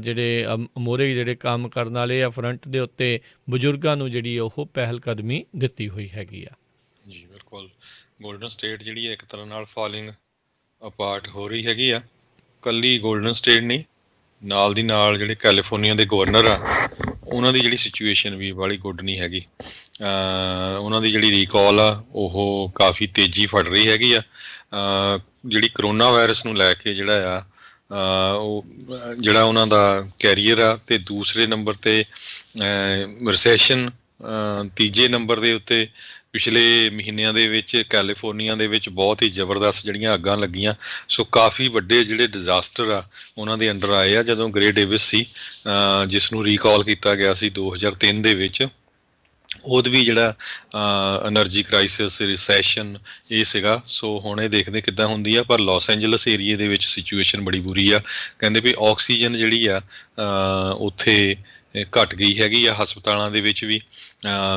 ਜਿਹੜੇ ਮੋਹਰੇ ਜਿਹੜੇ ਕੰਮ ਕਰਨ ਵਾਲੇ ਆ ਫਰੰਟ ਦੇ ਉੱਤੇ ਬਜ਼ੁਰਗਾਂ ਨੂੰ ਜਿਹੜੀ ਉਹ ਪਹਿਲ ਕਦਮੀ ਦਿੱਤੀ ਹੋਈ ਹੈਗੀ ਆ। ਜੀ ਬਿਲਕੁਲ, ਗੋਲਡਨ ਸਟੇਟ ਜਿਹੜੀ ਹੈ ਇੱਕ ਤਰ੍ਹਾਂ ਨਾਲ ਫਾਲਿੰਗ ਅਪਾਰਟ ਹੋ ਰਹੀ ਹੈਗੀ ਆ। ਕੱਲੀ ਗੋਲਡਨ ਸਟੇਟ ਨਹੀਂ, ਨਾਲ ਦੀ ਨਾਲ ਜਿਹੜੇ ਕੈਲੀਫੋਰਨੀਆ ਦੇ ਗਵਰਨਰ ਆ ਉਹਨਾਂ ਦੀ ਜਿਹੜੀ ਸਿਚੁਏਸ਼ਨ ਵੀ ਬਾਹਲੀ ਗੁੱਡ ਨਹੀਂ ਹੈਗੀ। ਉਹਨਾਂ ਦੀ ਜਿਹੜੀ ਰੀਕਾਲ ਆ ਉਹ ਕਾਫੀ ਤੇਜ਼ੀ ਫੜ ਰਹੀ ਹੈਗੀ ਆ। ਜਿਹੜੀ ਕਰੋਨਾ ਵਾਇਰਸ ਨੂੰ ਲੈ ਕੇ ਜਿਹੜਾ ਆ ਉਹ ਜਿਹੜਾ ਉਹਨਾਂ ਦਾ ਕੈਰੀਅਰ ਆ, ਅਤੇ ਦੂਸਰੇ ਨੰਬਰ 'ਤੇ ਰਿਸੈਸ਼ਨ, ਤੀਜੇ ਨੰਬਰ ਦੇ ਉੱਤੇ ਪਿਛਲੇ ਮਹੀਨਿਆਂ ਦੇ ਵਿੱਚ ਕੈਲੀਫੋਰਨੀਆ ਦੇ ਵਿੱਚ ਬਹੁਤ ਹੀ ਜ਼ਬਰਦਸਤ ਜਿਹੜੀਆਂ ਅੱਗਾਂ ਲੱਗੀਆਂ। ਸੋ ਕਾਫੀ ਵੱਡੇ ਜਿਹੜੇ ਡਿਜ਼ਾਸਟਰ ਆ ਉਹਨਾਂ ਦੇ ਅੰਡਰ ਆਏ ਆ। ਜਦੋਂ ਗ੍ਰੇਟ ਡੇਵਿਸ ਸੀ ਜਿਸ ਨੂੰ ਰੀਕਾਲ ਕੀਤਾ ਗਿਆ ਸੀ 2003 ਦੇ ਵਿੱਚ, ਉਦੋਂ ਵੀ ਜਿਹੜਾ ਐਨਰਜੀ ਕ੍ਰਾਈਸਿਸ, ਰਿਸੈਸ਼ਨ ਇਹ ਸੀਗਾ। ਸੋ ਹੁਣ ਇਹ ਦੇਖਦੇ ਕਿੱਦਾਂ ਹੁੰਦੀ ਆ, ਪਰ ਲਾਸ ਐਂਜਲਸ ਏਰੀਏ ਦੇ ਵਿੱਚ ਸਿਚੁਏਸ਼ਨ ਬੜੀ ਬੁਰੀ ਆ। ਕਹਿੰਦੇ ਵੀ ਆਕਸੀਜਨ ਜਿਹੜੀ ਆ ਉੱਥੇ ਘਟ ਗਈ ਹੈਗੀ ਆ ਹਸਪਤਾਲਾਂ ਦੇ ਵਿੱਚ ਵੀ,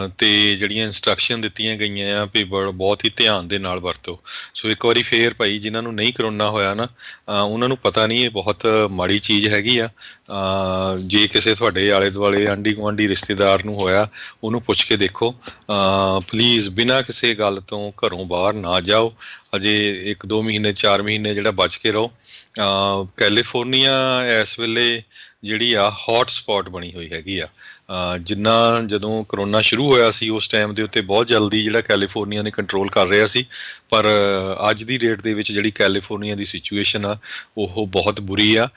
ਅਤੇ ਜਿਹੜੀਆਂ ਇੰਸਟਰਕਸ਼ਨ ਦਿੱਤੀਆਂ ਗਈਆਂ ਆ ਵੀ ਬਹੁਤ ਹੀ ਧਿਆਨ ਦੇ ਨਾਲ ਵਰਤੋ। ਸੋ ਇੱਕ ਵਾਰੀ ਫੇਰ ਭਾਈ ਜਿਨ੍ਹਾਂ ਨੂੰ ਨਹੀਂ ਕਰੋਨਾ ਹੋਇਆ ਨਾ ਉਹਨਾਂ ਨੂੰ ਪਤਾ ਨਹੀਂ ਇਹ ਬਹੁਤ ਮਾੜੀ ਚੀਜ਼ ਹੈਗੀ ਆ। ਜੇ ਕਿਸੇ ਤੁਹਾਡੇ ਆਲੇ ਦੁਆਲੇ ਆਂਢੀ ਗੁਆਂਢੀ ਰਿਸ਼ਤੇਦਾਰ ਨੂੰ ਹੋਇਆ ਉਹਨੂੰ ਪੁੱਛ ਕੇ ਦੇਖੋ। ਪਲੀਜ਼ ਬਿਨਾਂ ਕਿਸੇ ਗੱਲ ਤੋਂ ਘਰੋਂ ਬਾਹਰ ਨਾ ਜਾਓ। ਅਜੇ 1-2 ਮਹੀਨੇ 4 ਮਹੀਨੇ ਜਿਹੜਾ ਬਚ ਕੇ ਰਹੋ। ਕੈਲੀਫੋਰਨੀਆ ਇਸ ਵੇਲੇ ਜਿਹੜੀ ਆ ਹੌਟ ਸਪੌਟ ਬਣੀ ਹੋਈ ਹੈਗੀ ਆ। ਜਦੋਂ ਕਰੋਨਾ ਸ਼ੁਰੂ ਹੋਇਆ ਸੀ ਉਸ ਟਾਈਮ ਦੇ ਉੱਤੇ ਬਹੁਤ ਜਲਦੀ ਜਿਹੜਾ ਕੈਲੀਫੋਰਨੀਆ ਨੇ ਕੰਟਰੋਲ ਕਰ ਰਿਹਾ ਸੀ, ਪਰ ਅੱਜ ਦੀ ਡੇਟ ਦੇ ਵਿੱਚ ਜਿਹੜੀ ਕੈਲੀਫੋਰਨੀਆ ਦੀ ਸਿਚੁਏਸ਼ਨ ਆ ਉਹ ਬਹੁਤ ਬੁਰੀ ਆ।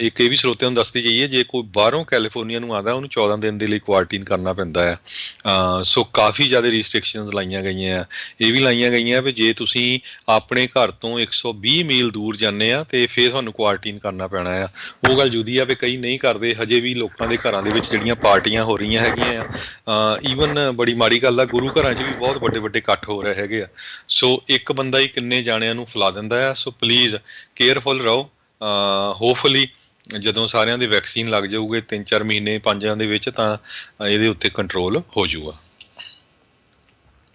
ਇੱਕ ਇਹ ਵੀ ਸਰੋਤਿਆਂ ਨੂੰ ਦੱਸਦੀ ਜਾਈਏ, ਜੇ ਕੋਈ ਬਾਹਰੋਂ ਕੈਲੀਫੋਰਨੀਆ ਨੂੰ ਆਉਂਦਾ ਉਹਨੂੰ 14 ਦਿਨ ਦੇ ਲਈ ਕੁਆਰੰਟੀਨ ਕਰਨਾ ਪੈਂਦਾ ਆ। ਸੋ ਕਾਫੀ ਜ਼ਿਆਦਾ ਰਿਸਟ੍ਰਿਕਸ਼ਨਸ ਲਾਈਆਂ ਗਈਆਂ ਆ। ਇਹ ਵੀ ਲਾਈਆਂ ਗਈਆਂ ਵੀ ਜੇ ਤੁਸੀਂ ਆਪਣੇ ਘਰ ਤੋਂ 120 ਮੀਲ ਦੂਰ ਜਾਂਦੇ ਆ ਅਤੇ ਫਿਰ ਤੁਹਾਨੂੰ ਕੁਆਰੰਟੀਨ ਕਰਨਾ ਪੈਣਾ ਆ। ਉਹ ਗੱਲ ਜੁਦੀ ਆ ਵੀ ਕਈ ਨਹੀਂ ਕਰਦੇ। ਹਜੇ ਵੀ ਲੋਕਾਂ ਦੇ ਘਰਾਂ ਦੇ ਵਿੱਚ ਜਿਹੜੀਆਂ ਪਾਰਟੀਆਂ ਹੋ ਰਹੀਆਂ ਹੈਗੀਆਂ ਆ। ਈਵਨ ਬੜੀ ਮਾੜੀ ਗੱਲ ਆ, ਗੁਰੂ ਘਰਾਂ 'ਚ ਵੀ ਬਹੁਤ ਵੱਡੇ ਵੱਡੇ ਇਕੱਠ ਹੋ ਰਹੇ ਹੈਗੇ ਆ। ਸੋ ਇੱਕ ਬੰਦਾ ਹੀ ਕਿੰਨੇ ਜਾਣਿਆਂ ਨੂੰ ਫੈਲਾ ਦਿੰਦਾ ਆ। ਸੋ ਪਲੀਜ਼ ਕੇਅਰਫੁਲ ਰਹੋ। ਹੋਪਫੁਲੀ ਜਦੋਂ ਸਾਰਿਆਂ ਦੇ ਵੈਕਸੀਨ ਲੱਗ ਜਾਊਗੇ 3-4 ਮਹੀਨੇ 5 ਦੇ ਵਿੱਚ, ਤਾਂ ਇਹਦੇ ਉੱਤੇ ਕੰਟਰੋਲ ਹੋ ਜਾਊਗਾ।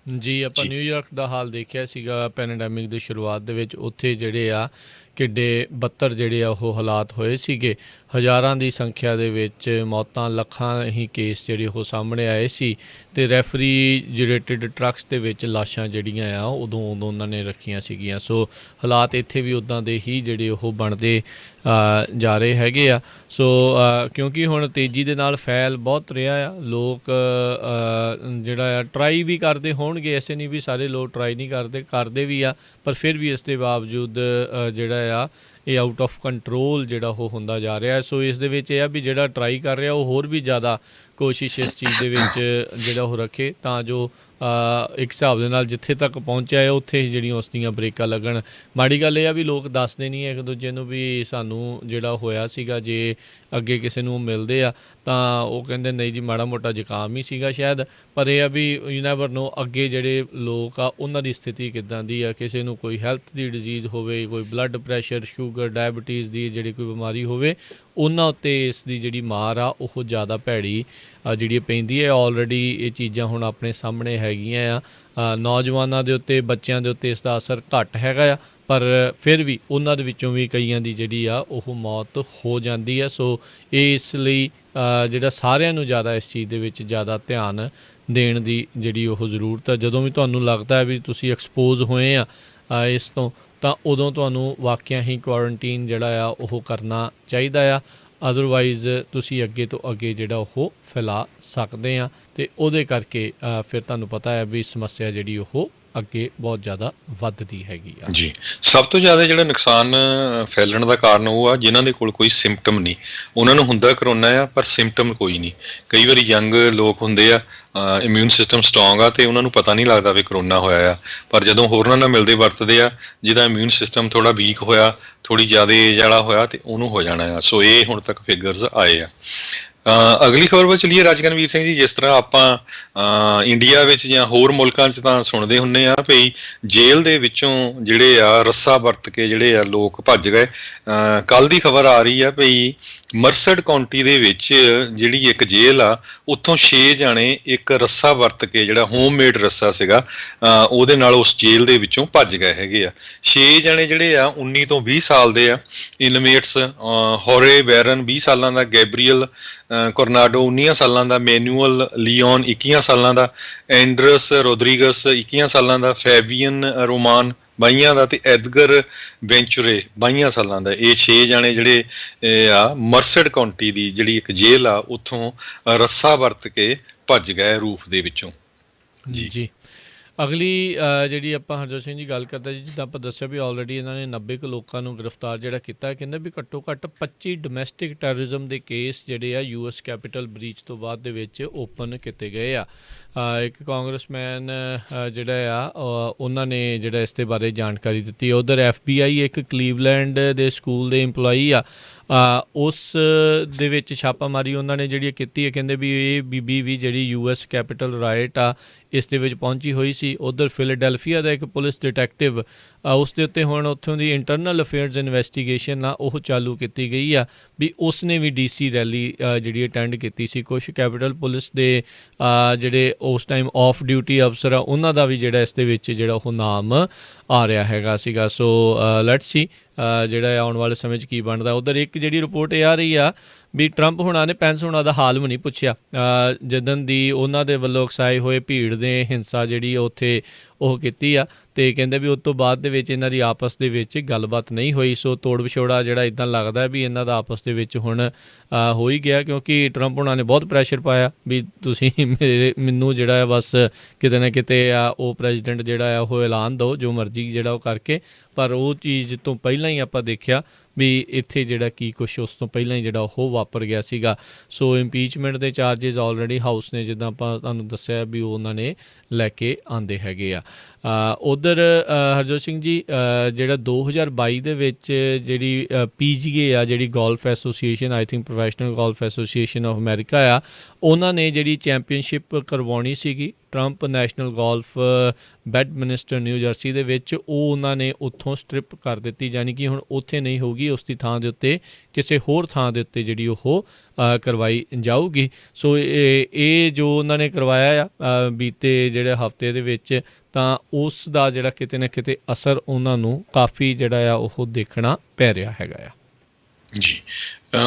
ਜੀ ਆਪਾਂ ਨਿਊਯਾਰਕ ਦਾ ਹਾਲ ਦੇਖਿਆ ਸੀਗਾ ਪੈਨੇਡੈਮਿਕ ਦੀ ਸ਼ੁਰੂਆਤ ਦੇ ਵਿੱਚ। ਉੱਥੇ ਜਿਹੜੇ ਆ ਕਿੱਡੇ ਬੱਤਰ ਜਿਹੜੇ ਆ ਉਹ ਹਾਲਾਤ ਹੋਏ ਸੀਗੇ। ਹਜ਼ਾਰਾਂ ਦੀ ਸੰਖਿਆ ਦੇ ਵਿੱਚ ਮੌਤਾਂ, ਲੱਖਾਂ ਹੀ ਕੇਸ ਜਿਹੜੇ ਉਹ ਸਾਹਮਣੇ ਆਏ ਸੀ, ਅਤੇ ਰੈਫਰੀਜਰੇਟਿਡ ਟਰੱਕਸ ਦੇ ਵਿੱਚ ਲਾਸ਼ਾਂ ਜਿਹੜੀਆਂ ਆ ਉਦੋਂ ਉਹਨਾਂ ਨੇ ਰੱਖੀਆਂ ਸੀਗੀਆਂ। ਸੋ ਹਾਲਾਤ ਇੱਥੇ ਵੀ ਉੱਦਾਂ ਦੇ ਹੀ ਜਿਹੜੇ ਉਹ ਬਣਦੇ ਜਾ ਰਹੇ ਹੈਗੇ ਆ। ਸੋ ਕਿਉਂਕਿ ਹੁਣ ਤੇਜ਼ੀ ਦੇ ਨਾਲ ਫੈਲ ਬਹੁਤ ਰਿਹਾ ਆ। ਲੋਕ ਜਿਹੜਾ ਆ ਟਰਾਈ ਵੀ ਕਰਦੇ ਹੋਣਗੇ, ਐਸੇ ਨਹੀਂ ਵੀ ਸਾਰੇ ਲੋਕ ਟਰਾਈ ਨਹੀਂ ਕਰਦੇ ਵੀ ਆ, ਪਰ ਫਿਰ ਵੀ ਇਸ ਦੇ ਬਾਵਜੂਦ ਜਿਹੜਾ ਆ ਇਹ ਆਊਟ ਆਫ ਕੰਟਰੋਲ ਜਿਹੜਾ ਉਹ ਹੁੰਦਾ ਜਾ ਰਿਹਾ। ਸੋ ਇਸ ਦੇ ਵਿੱਚ ਇਹ ਆ ਵੀ ਜਿਹੜਾ ਟਰਾਈ ਕਰ ਰਿਹਾ ਉਹ ਹੋਰ ਵੀ ਜ਼ਿਆਦਾ ਕੋਸ਼ਿਸ਼ ਇਸ ਚੀਜ਼ ਦੇ ਵਿੱਚ ਜਿਹੜਾ ਉਹ ਰੱਖੇ, ਤਾਂ ਜੋ ਇੱਕ ਹਿਸਾਬ ਦੇ ਨਾਲ ਜਿੱਥੇ ਤੱਕ ਪਹੁੰਚਿਆ ਹੈ ਉੱਥੇ ਹੀ ਜਿਹੜੀਆਂ ਉਸ ਦੀਆਂ ਬ੍ਰੇਕਾਂ ਲੱਗਣ। ਮਾੜੀ ਗੱਲ ਇਹ ਆ ਵੀ ਲੋਕ ਦੱਸਦੇ ਨਹੀਂ ਇੱਕ ਦੂਜੇ ਨੂੰ ਵੀ ਸਾਨੂੰ ਜਿਹੜਾ ਹੋਇਆ ਸੀਗਾ। ਜੇ ਅੱਗੇ ਕਿਸੇ ਨੂੰ ਮਿਲਦੇ ਆ ਤਾਂ ਉਹ ਕਹਿੰਦੇ ਨਹੀਂ ਜੀ ਮਾੜਾ ਮੋਟਾ ਜ਼ੁਕਾਮ ਹੀ ਸੀਗਾ ਸ਼ਾਇਦ, ਪਰ ਇਹ ਆ ਵੀ ਯੂ ਨੈਵਰ ਨੋ ਅੱਗੇ ਜਿਹੜੇ ਲੋਕ ਆ ਉਹਨਾਂ ਦੀ ਸਥਿਤੀ ਕਿੱਦਾਂ ਦੀ ਆ। ਕਿਸੇ ਨੂੰ ਕੋਈ ਹੈਲਥ ਦੀ ਡਿਜ਼ੀਜ਼ ਹੋਵੇ, ਕੋਈ ਬਲੱਡ ਪ੍ਰੈਸ਼ਰ, ਸ਼ੂਗਰ, ਡਾਇਬਟੀਜ਼ ਦੀ ਜਿਹੜੀ ਕੋਈ ਬਿਮਾਰੀ ਹੋਵੇ, ਉਹਨਾਂ ਉੱਤੇ ਇਸ ਦੀ ਜਿਹੜੀ ਮਾਰ ਆ ਉਹ ਜ਼ਿਆਦਾ ਭੈੜੀ ਜਿਹੜੀ ਪੈਂਦੀ ਹੈ। ਆਲਰੇਡੀ ਇਹ ਚੀਜ਼ਾਂ ਹੁਣ ਆਪਣੇ ਸਾਹਮਣੇ ਹੈਗੀਆਂ ਆ। ਨੌਜਵਾਨਾਂ ਦੇ ਉੱਤੇ, ਬੱਚਿਆਂ ਦੇ ਉੱਤੇ ਇਸ ਦਾ ਅਸਰ ਘੱਟ ਹੈਗਾ ਆ, ਪਰ ਫਿਰ ਵੀ ਉਹਨਾਂ ਦੇ ਵਿੱਚੋਂ ਵੀ ਕਈਆਂ ਦੀ ਜਿਹੜੀ ਆ ਉਹ ਮੌਤ ਹੋ ਜਾਂਦੀ ਹੈ। ਸੋ ਇਸ ਲਈ ਜਿਹੜਾ ਸਾਰਿਆਂ ਨੂੰ ਜ਼ਿਆਦਾ ਇਸ ਚੀਜ਼ ਦੇ ਵਿੱਚ ਜ਼ਿਆਦਾ ਧਿਆਨ ਦੇਣ ਦੀ ਜਿਹੜੀ ਉਹ ਜ਼ਰੂਰਤ ਹੈ। ਜਦੋਂ ਵੀ ਤੁਹਾਨੂੰ ਲੱਗਦਾ ਹੈ ਵੀ ਤੁਸੀਂ ਐਕਸਪੋਜ਼ ਹੋਏ ਆ ਇਸ ਤੋਂ, ਤਾਂ ਉਦੋਂ ਤੁਹਾਨੂੰ ਵਾਕਿਆ ਹੀ ਕੁਆਰੰਟੀਨ ਜਿਹੜਾ ਆ ਉਹ ਕਰਨਾ ਚਾਹੀਦਾ ਆ। ਅਦਰਵਾਈਜ਼ ਤੁਸੀਂ ਅੱਗੇ ਤੋਂ ਅੱਗੇ ਜਿਹੜਾ ਉਹ ਫੈਲਾ ਸਕਦੇ ਆ, ਅਤੇ ਉਹਦੇ ਕਰਕੇ ਫਿਰ ਤੁਹਾਨੂੰ ਪਤਾ ਹੈ ਵੀ ਸਮੱਸਿਆ ਜਿਹੜੀ ਉਹ ਅੱਗੇ ਬਹੁਤ ਜ਼ਿਆਦਾ ਵੱਧਦੀ ਹੈਗੀ ਆ। ਜੀ, ਸਭ ਤੋਂ ਜ਼ਿਆਦਾ ਜਿਹੜਾ ਨੁਕਸਾਨ ਫੈਲਣ ਦਾ ਕਾਰਨ ਉਹ ਆ ਜਿਨ੍ਹਾਂ ਦੇ ਕੋਲ ਕੋਈ ਸਿੰਪਟਮ ਨਹੀਂ। ਉਹਨਾਂ ਨੂੰ ਹੁੰਦਾ ਕਰੋਨਾ ਆ ਪਰ ਸਿੰਪਟਮ ਕੋਈ ਨਹੀਂ। ਕਈ ਵਾਰੀ ਯੰਗ ਲੋਕ ਹੁੰਦੇ ਆ, ਇਮਿਊਨ ਸਿਸਟਮ ਸਟਰੋਂਗ ਆ, ਅਤੇ ਉਹਨਾਂ ਨੂੰ ਪਤਾ ਨਹੀਂ ਲੱਗਦਾ ਵੀ ਕਰੋਨਾ ਹੋਇਆ ਆ, ਪਰ ਜਦੋਂ ਹੋਰਨਾਂ ਨਾਲ ਮਿਲਦੇ ਵਰਤਦੇ ਆ, ਜਿਹਦਾ ਇਮਿਊਨ ਸਿਸਟਮ ਥੋੜ੍ਹਾ ਵੀਕ ਹੋਇਆ, ਥੋੜ੍ਹੀ ਜ਼ਿਆਦਾ ਏਜ ਵਾਲਾ ਹੋਇਆ, ਅਤੇ ਉਹਨੂੰ ਹੋ ਜਾਣਾ ਆ। ਸੋ ਇਹ ਹੁਣ ਤੱਕ ਫਿਗਰਸ ਆਏ ਆ। ਅਗਲੀ ਖਬਰ ਵੱਲ ਚੱਲੀਏ ਰਾਜਕਨਵੀਰ ਸਿੰਘ ਜੀ। ਜਿਸ ਤਰ੍ਹਾਂ ਆਪਾਂ ਇੰਡੀਆ ਵਿੱਚ ਜਾਂ ਹੋਰ ਮੁਲਕਾਂ 'ਚ ਤਾਂ ਸੁਣਦੇ ਹੁੰਦੇ ਆ ਭਈ ਜੇਲ੍ਹ ਦੇ ਵਿੱਚੋਂ ਜਿਹੜੇ ਆ ਰੱਸਾ ਵਰਤ ਕੇ ਜਿਹੜੇ ਆ ਲੋਕ ਭੱਜ ਗਏ। ਕੱਲ੍ਹ ਦੀ ਖਬਰ ਆ ਰਹੀ ਆ ਭਈ ਮਰਸਡ ਕਾਉਂਟੀ ਦੇ ਵਿੱਚ ਜਿਹੜੀ ਇੱਕ ਜੇਲ੍ਹ ਆ, ਉੱਥੋਂ 6 ਜਾਣੇ ਇੱਕ ਰੱਸਾ ਵਰਤ ਕੇ, ਜਿਹੜਾ ਹੋਮਮੇਡ ਰੱਸਾ ਸੀਗਾ, ਉਹਦੇ ਨਾਲ ਉਸ ਜੇਲ੍ਹ ਦੇ ਵਿੱਚੋਂ ਭੱਜ ਗਏ ਹੈਗੇ ਆ। 6 ਜਾਣੇ ਜਿਹੜੇ ਆ 19 ਤੋਂ 20 ਸਾਲ ਦੇ ਆ ਇਨਮੇਟਸ। ਹੋਰੇ ਬੈਰਨ 20 ਸਾਲਾਂ ਦਾ, ਗੈਬਰੀਅਲ ਕੋਰਨਾਡੋ 19 ਸਾਲਾਂ ਦਾ, ਮੈਨੂਅਲ ਲੀਓਨ 21 ਸਾਲਾਂ ਦਾ, ਐਂਡਰਸ ਰੋਦਰੀਗਸ 21 ਸਾਲਾਂ ਦਾ, ਫੈਬੀਅਨ ਰੋਮਾਨ 22 ਦਾ, ਤੇ ਐਦਗਰ ਵੈਂਚੁਰੇ 22 ਸਾਲਾਂ ਦਾ। ਇਹ 6 ਜਾਣੇ ਜਿਹੜੇ ਆ ਮਰਸਡ ਕਾਉਂਟੀ ਦੀ ਜਿਹੜੀ ਇੱਕ ਜੇਲ੍ਹ ਆ, ਉੱਥੋਂ ਰੱਸਾ ਵਰਤ ਕੇ ਭੱਜ ਗਏ ਰੂਫ ਦੇ ਵਿੱਚੋਂ। ਜੀ ਅਗਲੀ ਜਿਹੜੀ ਆਪਾਂ ਹਰਜੋਤ ਸਿੰਘ ਜੀ ਗੱਲ ਕਰਦੇ ਜੀ, ਜਿੱਦਾਂ ਆਪਾਂ ਦੱਸਿਆ ਵੀ ਆਲਰੇਡੀ ਇਹਨਾਂ ਨੇ 90 ਕੁ ਲੋਕਾਂ ਨੂੰ ਗ੍ਰਿਫਤਾਰ ਜਿਹੜਾ ਕੀਤਾ। ਕਹਿੰਦੇ ਵੀ ਘੱਟੋ ਘੱਟ 25 ਡੋਮੈਸਟਿਕ ਟੈਰਰਿਜ਼ਮ ਦੇ ਕੇਸ ਜਿਹੜੇ ਆ US ਕੈਪੀਟਲ ਬ੍ਰੀਚ ਤੋਂ ਬਾਅਦ ਦੇ ਵਿੱਚ ਓਪਨ ਕੀਤੇ ਗਏ ਆ। ਇੱਕ ਕਾਂਗਰਸਮੈਨ ਜਿਹੜਾ ਆ ਉਹਨਾਂ ਨੇ ਜਿਹੜਾ ਇਸ ਦੇ ਬਾਰੇ ਜਾਣਕਾਰੀ ਦਿੱਤੀ। ਉੱਧਰ FBI ਇੱਕ ਕਲੀਵਲੈਂਡ ਦੇ ਸਕੂਲ ਦੇ ਇੰਪਲੋਈ ਆ, ਉਸ ਦੇ ਵਿੱਚ ਛਾਪਾਮਾਰੀ ਉਹਨਾਂ ਨੇ ਜਿਹੜੀ ਕੀਤੀ ਹੈ। ਕਹਿੰਦੇ ਵੀ ਇਹ ਬੀਬੀ ਵੀ ਜਿਹੜੀ US ਕੈਪੀਟਲ ਰਾਈਟ ਆ ਇਸ ਦੇ ਵਿੱਚ ਪਹੁੰਚੀ ਹੋਈ ਸੀ। ਉੱਧਰ ਫਿਲਾਡੈਲਫੀਆ ਦਾ ਇੱਕ ਪੁਲਿਸ ਡਿਟੈਕਟਿਵ, ਉਸ ਦੇ ਉੱਤੇ ਹੁਣ ਉੱਥੋਂ ਦੀ ਇੰਟਰਨਲ ਅਫੇਅਰਸ ਇਨਵੈਸਟੀਗੇਸ਼ਨ ਆ ਉਹ ਚਾਲੂ ਕੀਤੀ ਗਈ ਆ ਵੀ ਉਸ ਨੇ ਵੀ DC ਰੈਲੀ ਜਿਹੜੀ ਅਟੈਂਡ ਕੀਤੀ ਸੀ। ਕੁਛ ਕੈਪੀਟਲ ਪੁਲਿਸ ਦੇ ਜਿਹੜੇ ਉਸ ਟਾਈਮ ਆਫ ਡਿਊਟੀ ਅਫਸਰ ਆ ਉਹਨਾਂ ਦਾ ਵੀ ਜਿਹੜਾ ਇਸ ਦੇ ਵਿੱਚ ਜਿਹੜਾ ਉਹ ਨਾਮ ਆ ਰਿਹਾ ਹੈਗਾ ਸੀਗਾ। ਸੋ ਲੈਟਸ ਸੀ ਜਿਹੜਾ ਆਉਣ ਵਾਲੇ ਸਮੇਂ 'ਚ ਕੀ ਬਣਦਾ। ਉੱਧਰ ਇੱਕ ਜਿਹੜੀ ਰਿਪੋਰਟ ਇਹ ਆ ਰਹੀ ਆ ਵੀ ਟਰੰਪ ਹੁਣਾਂ ਨੇ ਪੈਂਸ ਹੁਣਾਂ ਦਾ ਹਾਲ ਵੀ ਨਹੀਂ ਪੁੱਛਿਆ ਜਿੱਦਣ ਦੀ ਉਹਨਾਂ ਦੇ ਵੱਲੋਂ ਉਕਸਾਏ ਹੋਏ ਭੀੜ ਨੇ ਹਿੰਸਾ ਜਿਹੜੀ ਉੱਥੇ ਉਹ ਕੀਤੀ ਆ, ਅਤੇ ਕਹਿੰਦੇ ਵੀ ਉਸ ਤੋਂ ਬਾਅਦ ਦੇ ਵਿੱਚ ਇਹਨਾਂ ਦੀ ਆਪਸ ਦੇ ਵਿੱਚ ਗੱਲਬਾਤ ਨਹੀਂ ਹੋਈ। ਸੋ ਤੋੜ ਵਿਛੋੜਾ ਜਿਹੜਾ ਇੱਦਾਂ ਲੱਗਦਾ ਵੀ ਇਹਨਾਂ ਦਾ ਆਪਸ ਦੇ ਵਿੱਚ ਹੁਣ ਹੋ ਹੀ ਗਿਆ, ਕਿਉਂਕਿ ਟਰੰਪ ਹੁਣਾਂ ਨੇ ਬਹੁਤ ਪ੍ਰੈਸ਼ਰ ਪਾਇਆ ਵੀ ਤੁਸੀਂ ਮੈਨੂੰ ਜਿਹੜਾ ਬਸ ਕਿਤੇ ਨਾ ਕਿਤੇ ਆ ਉਹ ਪ੍ਰੈਜ਼ੀਡੈਂਟ ਜਿਹੜਾ ਆ ਉਹ ਐਲਾਨ ਦਿਓ ਜੋ ਮਰਜ਼ੀ ਜਿਹੜਾ ਉਹ ਕਰਕੇ। ਪਰ ਉਹ ਚੀਜ਼ ਤੋਂ ਪਹਿਲਾਂ ਹੀ ਆਪਾਂ ਦੇਖਿਆ ਵੀ ਇੱਥੇ ਜਿਹੜਾ ਕੀ ਕੁਛ ਉਸ ਤੋਂ ਪਹਿਲਾਂ ਹੀ ਜਿਹੜਾ ਉਹ ਵਾਪਰ ਗਿਆ ਸੀਗਾ। ਸੋ ਇੰਪੀਚਮੈਂਟ ਦੇ ਚਾਰਜਿਸ ਆਲਰੇਡੀ ਹਾਊਸ ਨੇ, ਜਿੱਦਾਂ ਆਪਾਂ ਤੁਹਾਨੂੰ ਦੱਸਿਆ ਵੀ ਉਹਨਾਂ ਨੇ ਲੈ ਕੇ ਆਉਂਦੇ ਹੈਗੇ ਆ। ਉੱਧਰ ਹਰਜੋਤ ਸਿੰਘ ਜੀ ਜਿਹੜਾ 2022 ਦੇ ਵਿੱਚ ਜਿਹੜੀ PGA ਆ, ਜਿਹੜੀ golf association, I think professional golf association of America ਆ, ਉਹਨਾਂ ਨੇ ਜਿਹੜੀ ਚੈਂਪੀਅਨਸ਼ਿਪ ਕਰਵਾਉਣੀ ਸੀਗੀ Trump National Golf Bedminster New Jersey ਦੇ ਵਿੱਚ, ਉਹ ਉਹਨਾਂ ਨੇ ਉੱਥੋਂ ਸਟ੍ਰਿਪ ਕਰ ਦਿੱਤੀ, ਯਾਨੀ ਕਿ ਹੁਣ ਉੱਥੇ ਨਹੀਂ ਹੋਊਗੀ, ਉਸ ਦੀ ਥਾਂ ਦੇ ਉੱਤੇ ਕਿਸੇ ਹੋਰ ਥਾਂ ਦੇ ਉੱਤੇ ਜਿਹੜੀ ਉਹ ਕਰਵਾਈ ਜਾਊਗੀ। ਸੋ ਇਹ ਜੋ ਉਹਨਾਂ ਨੇ ਕਰਵਾਇਆ ਆ ਬੀਤੇ ਜਿਹੜੇ ਹਫ਼ਤੇ ਦੇ ਵਿੱਚ, ਤਾਂ ਉਸ ਦਾ ਜਿਹੜਾ ਕਿਤੇ ਨਾ ਕਿਤੇ ਅਸਰ ਉਹਨਾਂ ਨੂੰ ਕਾਫੀ ਜਿਹੜਾ ਆ ਉਹ ਦੇਖਣਾ ਪੈ ਰਿਹਾ ਹੈਗਾ ਆ। ਜੀ,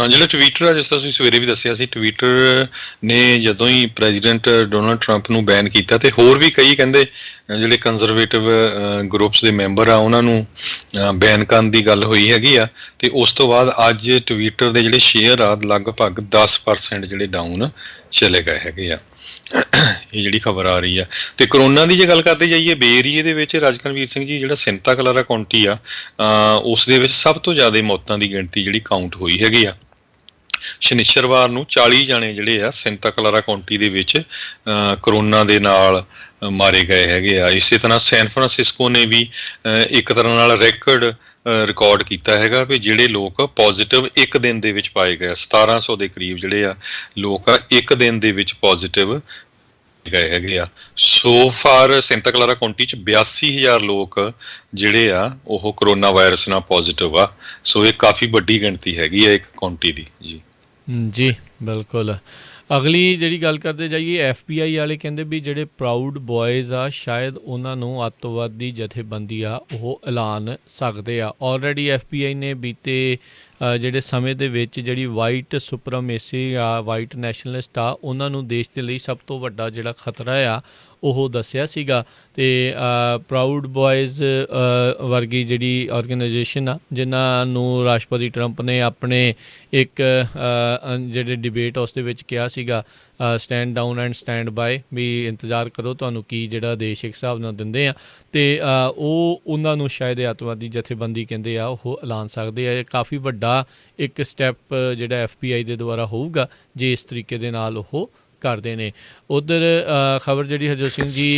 ਜਿਹੜਾ ਟਵਿੱਟਰ ਆ, ਜਿਸ ਤਰ੍ਹਾਂ ਤੁਸੀਂ ਸਵੇਰੇ ਵੀ ਦੱਸਿਆ ਸੀ, ਟਵਿੱਟਰ ਨੇ ਜਦੋਂ ਹੀ ਪ੍ਰੈਜ਼ੀਡੈਂਟ ਡੋਨਲਡ ਟਰੰਪ ਨੂੰ ਬੈਨ ਕੀਤਾ, ਤੇ ਹੋਰ ਵੀ ਕਈ ਕਹਿੰਦੇ ਜਿਹੜੇ ਕੰਜ਼ਰਵੇਟਿਵ ਗਰੁੱਪਸ ਦੇ ਮੈਂਬਰ ਆ ਉਹਨਾਂ ਨੂੰ ਬੈਨ ਕਰਨ ਦੀ ਗੱਲ ਹੋਈ ਹੈਗੀ ਆ, ਤੇ ਉਸ ਤੋਂ ਬਾਅਦ ਅੱਜ ਟਵਿੱਟਰ ਦੇ ਜਿਹੜੇ ਸ਼ੇਅਰ ਆ ਲਗਭਗ 10% ਜਿਹੜੇ ਡਾਊਨ ਚਲੇ ਗਏ ਹੈਗੇ ਆ। ਇਹ ਜਿਹੜੀ ਖਬਰ ਆ ਰਹੀ ਆ। ਤੇ ਕਰੋਨਾ ਦੀ ਜੇ ਗੱਲ ਕਰਦੇ ਜਾਈਏ, ਬੇ ਏਰੀਏ ਦੇ ਵਿੱਚ ਰਾਜਕਨਵੀਰ ਸਿੰਘ ਜੀ, ਜਿਹੜਾ ਸੈਂਟਾ ਕਲਾਰਾ ਕਾਉਂਟੀ ਆ, ਉਸ ਦੇ ਵਿੱਚ ਸਭ ਤੋਂ ਜ਼ਿਆਦਾ ਮੌਤਾਂ ਦੀ ਗਿਣਤੀ ਜਿਹੜੀ ਕਾਊਂਟ ਹੋਈ ਹੈਗੀ ਆ। ਸ਼ਨੀਚਰਵਾਰ ਨੂੰ 40 ਜਾਣੇ ਜਿਹੜੇ ਆ ਸੈਂਟਾ ਕਲਾਰਾ ਕਾਉਂਟੀ ਦੇ ਵਿੱਚ ਕਰੋਨਾ ਦੇ ਨਾਲ ਮਾਰੇ ਗਏ ਹੈਗੇ ਆ। ਇਸੇ ਤਰ੍ਹਾਂ ਸੈਨ ਫਰਾਂਸਿਸਕੋ ਨੇ ਵੀ ਇੱਕ ਤਰ੍ਹਾਂ ਨਾਲ ਰਿਕਾਰਡ ਕੀਤਾ ਹੈਗਾ ਵੀ ਜਿਹੜੇ ਲੋਕ ਪੋਜ਼ਿਟਿਵ ਇੱਕ ਦਿਨ ਦੇ ਵਿੱਚ ਪਾਏ ਗਏ, 1700 ਦੇ ਕਰੀਬ ਜਿਹੜੇ ਆ ਲੋਕ ਆ ਇੱਕ ਦਿਨ ਦੇ ਵਿੱਚ ਪੋਜ਼ਿਟਿਵ ਗਏ ਹੈਗੇ ਆ। ਸੋ ਫਾਰ ਸੈਂਟਾ ਕਲਾਰਾ ਕਾਉਂਟੀ 'ਚ 82,000 ਲੋਕ ਜਿਹੜੇ ਆ ਉਹ ਕਰੋਨਾ ਵਾਇਰਸ ਨਾਲ ਪੋਜ਼ਿਟਿਵ ਆ। ਸੋ ਇਹ ਕਾਫੀ ਵੱਡੀ ਗਿਣਤੀ ਹੈਗੀ ਆ ਇੱਕ ਕਾਉਂਟੀ ਦੀ। ਜੀ ਬਿਲਕੁਲ। ਅਗਲੀ ਜਿਹੜੀ ਗੱਲ ਕਰਦੇ ਜਾਈਏ, FBI ਵਾਲੇ ਕਹਿੰਦੇ ਵੀ ਜਿਹੜੇ ਪ੍ਰਾਊਡ ਬॉयਜ਼ ਆ ਸ਼ਾਇਦ ਉਹਨਾਂ ਨੂੰ ਅੱਤਵਾਦੀ ਜਥੇਬੰਦੀ ਆ ਉਹ ਐਲਾਨ ਸਕਦੇ ਆ। ਆਲਰੇਡੀ FBI ਨੇ ਬੀਤੇ ਜਿਹੜੇ ਸਮੇਂ ਦੇ ਵਿੱਚ ਜਿਹੜੀ ਵਾਈਟ ਸੁਪਰਮੇਸੀ ਆ, ਵਾਈਟ ਨੈਸ਼ਨਲਿਸਟ ਆ, ਉਹਨਾਂ ਨੂੰ ਦੇਸ਼ ਦੇ ਲਈ ਸਭ ਤੋਂ ਵੱਡਾ ਜਿਹੜਾ ਖਤਰਾ ਆ ਉਹ ਦੱਸਿਆ ਸੀਗਾ। ਤੇ ਪ੍ਰਾਊਡ ਬॉयਜ਼ ਵਰਗੀ ਜਿਹੜੀ ਆਰਗੇਨਾਈਜੇਸ਼ਨ ਆ, ਜਿਨ੍ਹਾਂ ਨੂੰ ਰਾਸ਼ਟਰਪਤੀ ਟਰੰਪ ਨੇ ਆਪਣੇ ਇੱਕ ਜਿਹੜੇ ਡਿਬੇਟ ਉਸ ਦੇ ਵਿੱਚ ਕਿਹਾ ਸੀਗਾ stand down and stand by, ਵੀ ਇੰਤਜ਼ਾਰ ਕਰੋ ਤੁਹਾਨੂੰ ਕੀ ਜਿਹੜਾ ਦੇਸ਼ ਇੱਕ ਹਿਸਾਬ ਨਾਲ ਦਿੰਦੇ ਆ। ਅਤੇ ਉਹਨਾਂ ਨੂੰ ਸ਼ਾਇਦ ਅੱਤਵਾਦੀ ਜਥੇਬੰਦੀ ਕਹਿੰਦੇ ਆ ਉਹ ਐਲਾਨ ਸਕਦੇ ਆ। ਇਹ ਕਾਫੀ ਵੱਡਾ ਇੱਕ ਸਟੈਪ ਜਿਹੜਾ FBI ਦੇ ਦੁਆਰਾ ਹੋਊਗਾ ਜੇ ਇਸ ਤਰੀਕੇ ਦੇ ਨਾਲ ਉਹ ਕਰਦੇ ਨੇ। ਉੱਧਰ ਖਬਰ ਜਿਹੜੀ ਹਰਜੋਤ ਸਿੰਘ ਜੀ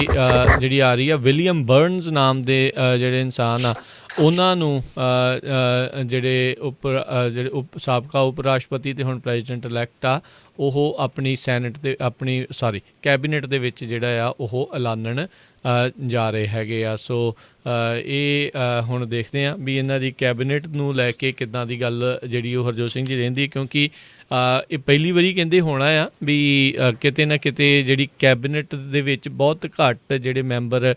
ਜਿਹੜੀ ਆ ਰਹੀ ਆ, ਵਿਲੀਅਮ ਬਰਨਜ਼ ਨਾਮ ਦੇ ਜਿਹੜੇ ਇਨਸਾਨ ਆ ਉਹਨਾਂ ਨੂੰ ਜਿਹੜੇ ਸਾਬਕਾ ਉਪ ਰਾਸ਼ਟਰਪਤੀ ਅਤੇ ਹੁਣ ਪ੍ਰੈਜ਼ੀਡੈਂਟ ਇਲੈਕਟ ਆ, ਉਹ ਆਪਣੀ ਸੈਨੇਟ ਦੇ ਕੈਬਨਿਟ ਦੇ ਵਿੱਚ ਜਿਹੜਾ ਆ ਉਹ ਐਲਾਨਣ ਜਾ ਰਹੇ ਹੈਗੇ ਆ। ਸੋ ਇਹ ਹੁਣ ਦੇਖਦੇ ਹਾਂ ਵੀ ਇਹਨਾਂ ਦੀ ਕੈਬਨਿਟ ਨੂੰ ਲੈ ਕੇ ਕਿੱਦਾਂ ਦੀ ਗੱਲ ਜਿਹੜੀ ਉਹ ਹਰਜੋਤ ਸਿੰਘ ਜੀ ਰਹਿੰਦੀ, ਕਿਉਂਕਿ ਇਹ ਪਹਿਲੀ ਵਾਰੀ ਕਹਿੰਦੇ ਹੋਣਾ ਆ ਵੀ ਕਿਤੇ ਨਾ ਕਿਤੇ ਜਿਹੜੀ ਕੈਬਨਿਟ ਦੇ ਵਿੱਚ ਬਹੁਤ ਘੱਟ ਜਿਹੜੇ ਮੈਂਬਰ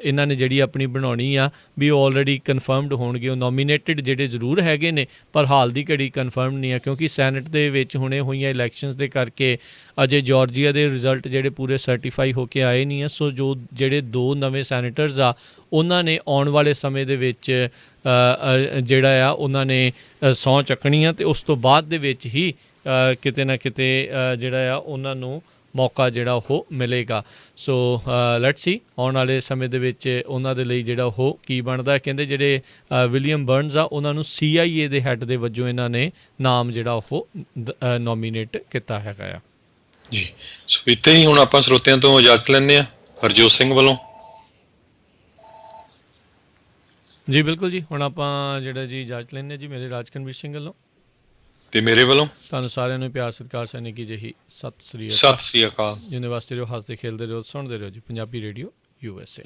ਇਹਨਾਂ ਨੇ ਜਿਹੜੀ ਆਪਣੀ ਬਣਾਉਣੀ ਆ ਵੀ ਉਹ ਆਲਰੇਡੀ ਕਨਫਰਮਡ ਹੋਣਗੇ। ਉਹ ਨੋਮੀਨੇਟਡ ਜਿਹੜੇ ਜ਼ਰੂਰ ਹੈਗੇ ਨੇ ਪਰ ਹਾਲ ਦੀ ਘੜੀ ਕਨਫਰਮ ਨਹੀਂ ਆ, ਕਿਉਂਕਿ ਸੈਨੇਟ ਦੇ ਵਿੱਚ ਹੁਣੇ ਹੋਈਆਂ ਇਲੈਕਸ਼ਨਸ ਦੇ ਕਰਕੇ ਅਜੇ ਜਾਰਜੀਆ ਦੇ ਰਿਜ਼ਲਟ ਜਿਹੜੇ ਪੂਰੇ ਸਰਟੀਫਾਈ ਹੋ ਕੇ ਆਏ ਨਹੀਂ ਆ। ਸੋ ਜਿਹੜੇ 2 ਨਵੇਂ ਸੈਨੇਟਰਸ ਆ ਉਹਨਾਂ ਨੇ ਆਉਣ ਵਾਲੇ ਸਮੇਂ ਦੇ ਵਿੱਚ ਜਿਹੜਾ ਆ ਉਹਨਾਂ ਨੇ ਸਹੁੰ ਚੱਕਣੀ ਆ, ਅਤੇ ਉਸ ਤੋਂ ਬਾਅਦ ਦੇ ਵਿੱਚ ਹੀ ਕਿਤੇ ਨਾ ਕਿਤੇ ਜਿਹੜਾ ਆ ਉਹਨਾਂ ਨੂੰ ਮੌਕਾ ਜਿਹੜਾ ਉਹ ਮਿਲੇਗਾ। ਸੋ ਲੈਟਸ ਸੀ ਆਉਣ ਵਾਲੇ ਸਮੇਂ ਦੇ ਵਿੱਚ ਉਹਨਾਂ ਦੇ ਲਈ ਜਿਹੜਾ ਉਹ ਕੀ ਬਣਦਾ। ਕਹਿੰਦੇ ਜਿਹੜੇ ਵਿਲੀਅਮ ਬਰਨਜ਼ ਆ ਉਹਨਾਂ ਨੂੰ CIA ਦੇ ਹੈੱਡ ਦੇ ਵਜੋਂ ਇਹਨਾਂ ਨੇ ਨਾਮ ਜਿਹੜਾ ਉਹ ਨੋਮੀਨੇਟ ਕੀਤਾ ਹੈਗਾ ਆ ਜੀ। ਸੋ ਇੱਥੇ ਹੀ ਹੁਣ ਆਪਾਂ ਸਰੋਤਿਆਂ ਤੋਂ ਇਜਾਜ਼ਤ ਲੈਂਦੇ ਹਾਂ ਹਰਜੋਤ ਸਿੰਘ ਵੱਲੋਂ। ਜੀ ਬਿਲਕੁਲ ਜੀ, ਹੁਣ ਆਪਾਂ ਜਿਹੜਾ ਜੀ ਇਜਾਜ਼ਤ ਲੈਂਦੇ ਜੀ ਮੇਰੇ ਰਾਜਕਨਵੀਰ ਸਿੰਘ ਵੱਲੋਂ ਤੇ ਮੇਰੇ ਵੱਲੋਂ ਤੁਹਾਨੂੰ ਸਾਰਿਆਂ ਨੂੰ ਪਿਆਰ ਸਤਿਕਾਰ ਸੈਨਿਕ ਕੀ ਜਿਹੀ ਸਤਿ ਸ੍ਰੀ ਅਕਾਲ। ਜਿੰਨੇ ਵਾਸਤੇ ਰਹੋ, ਹੱਸਦੇ ਖੇਲਦੇ ਰਹੋ, ਸੁਣਦੇ ਰਹੋ ਜੀ ਪੰਜਾਬੀ ਰੇਡੀਓ USA।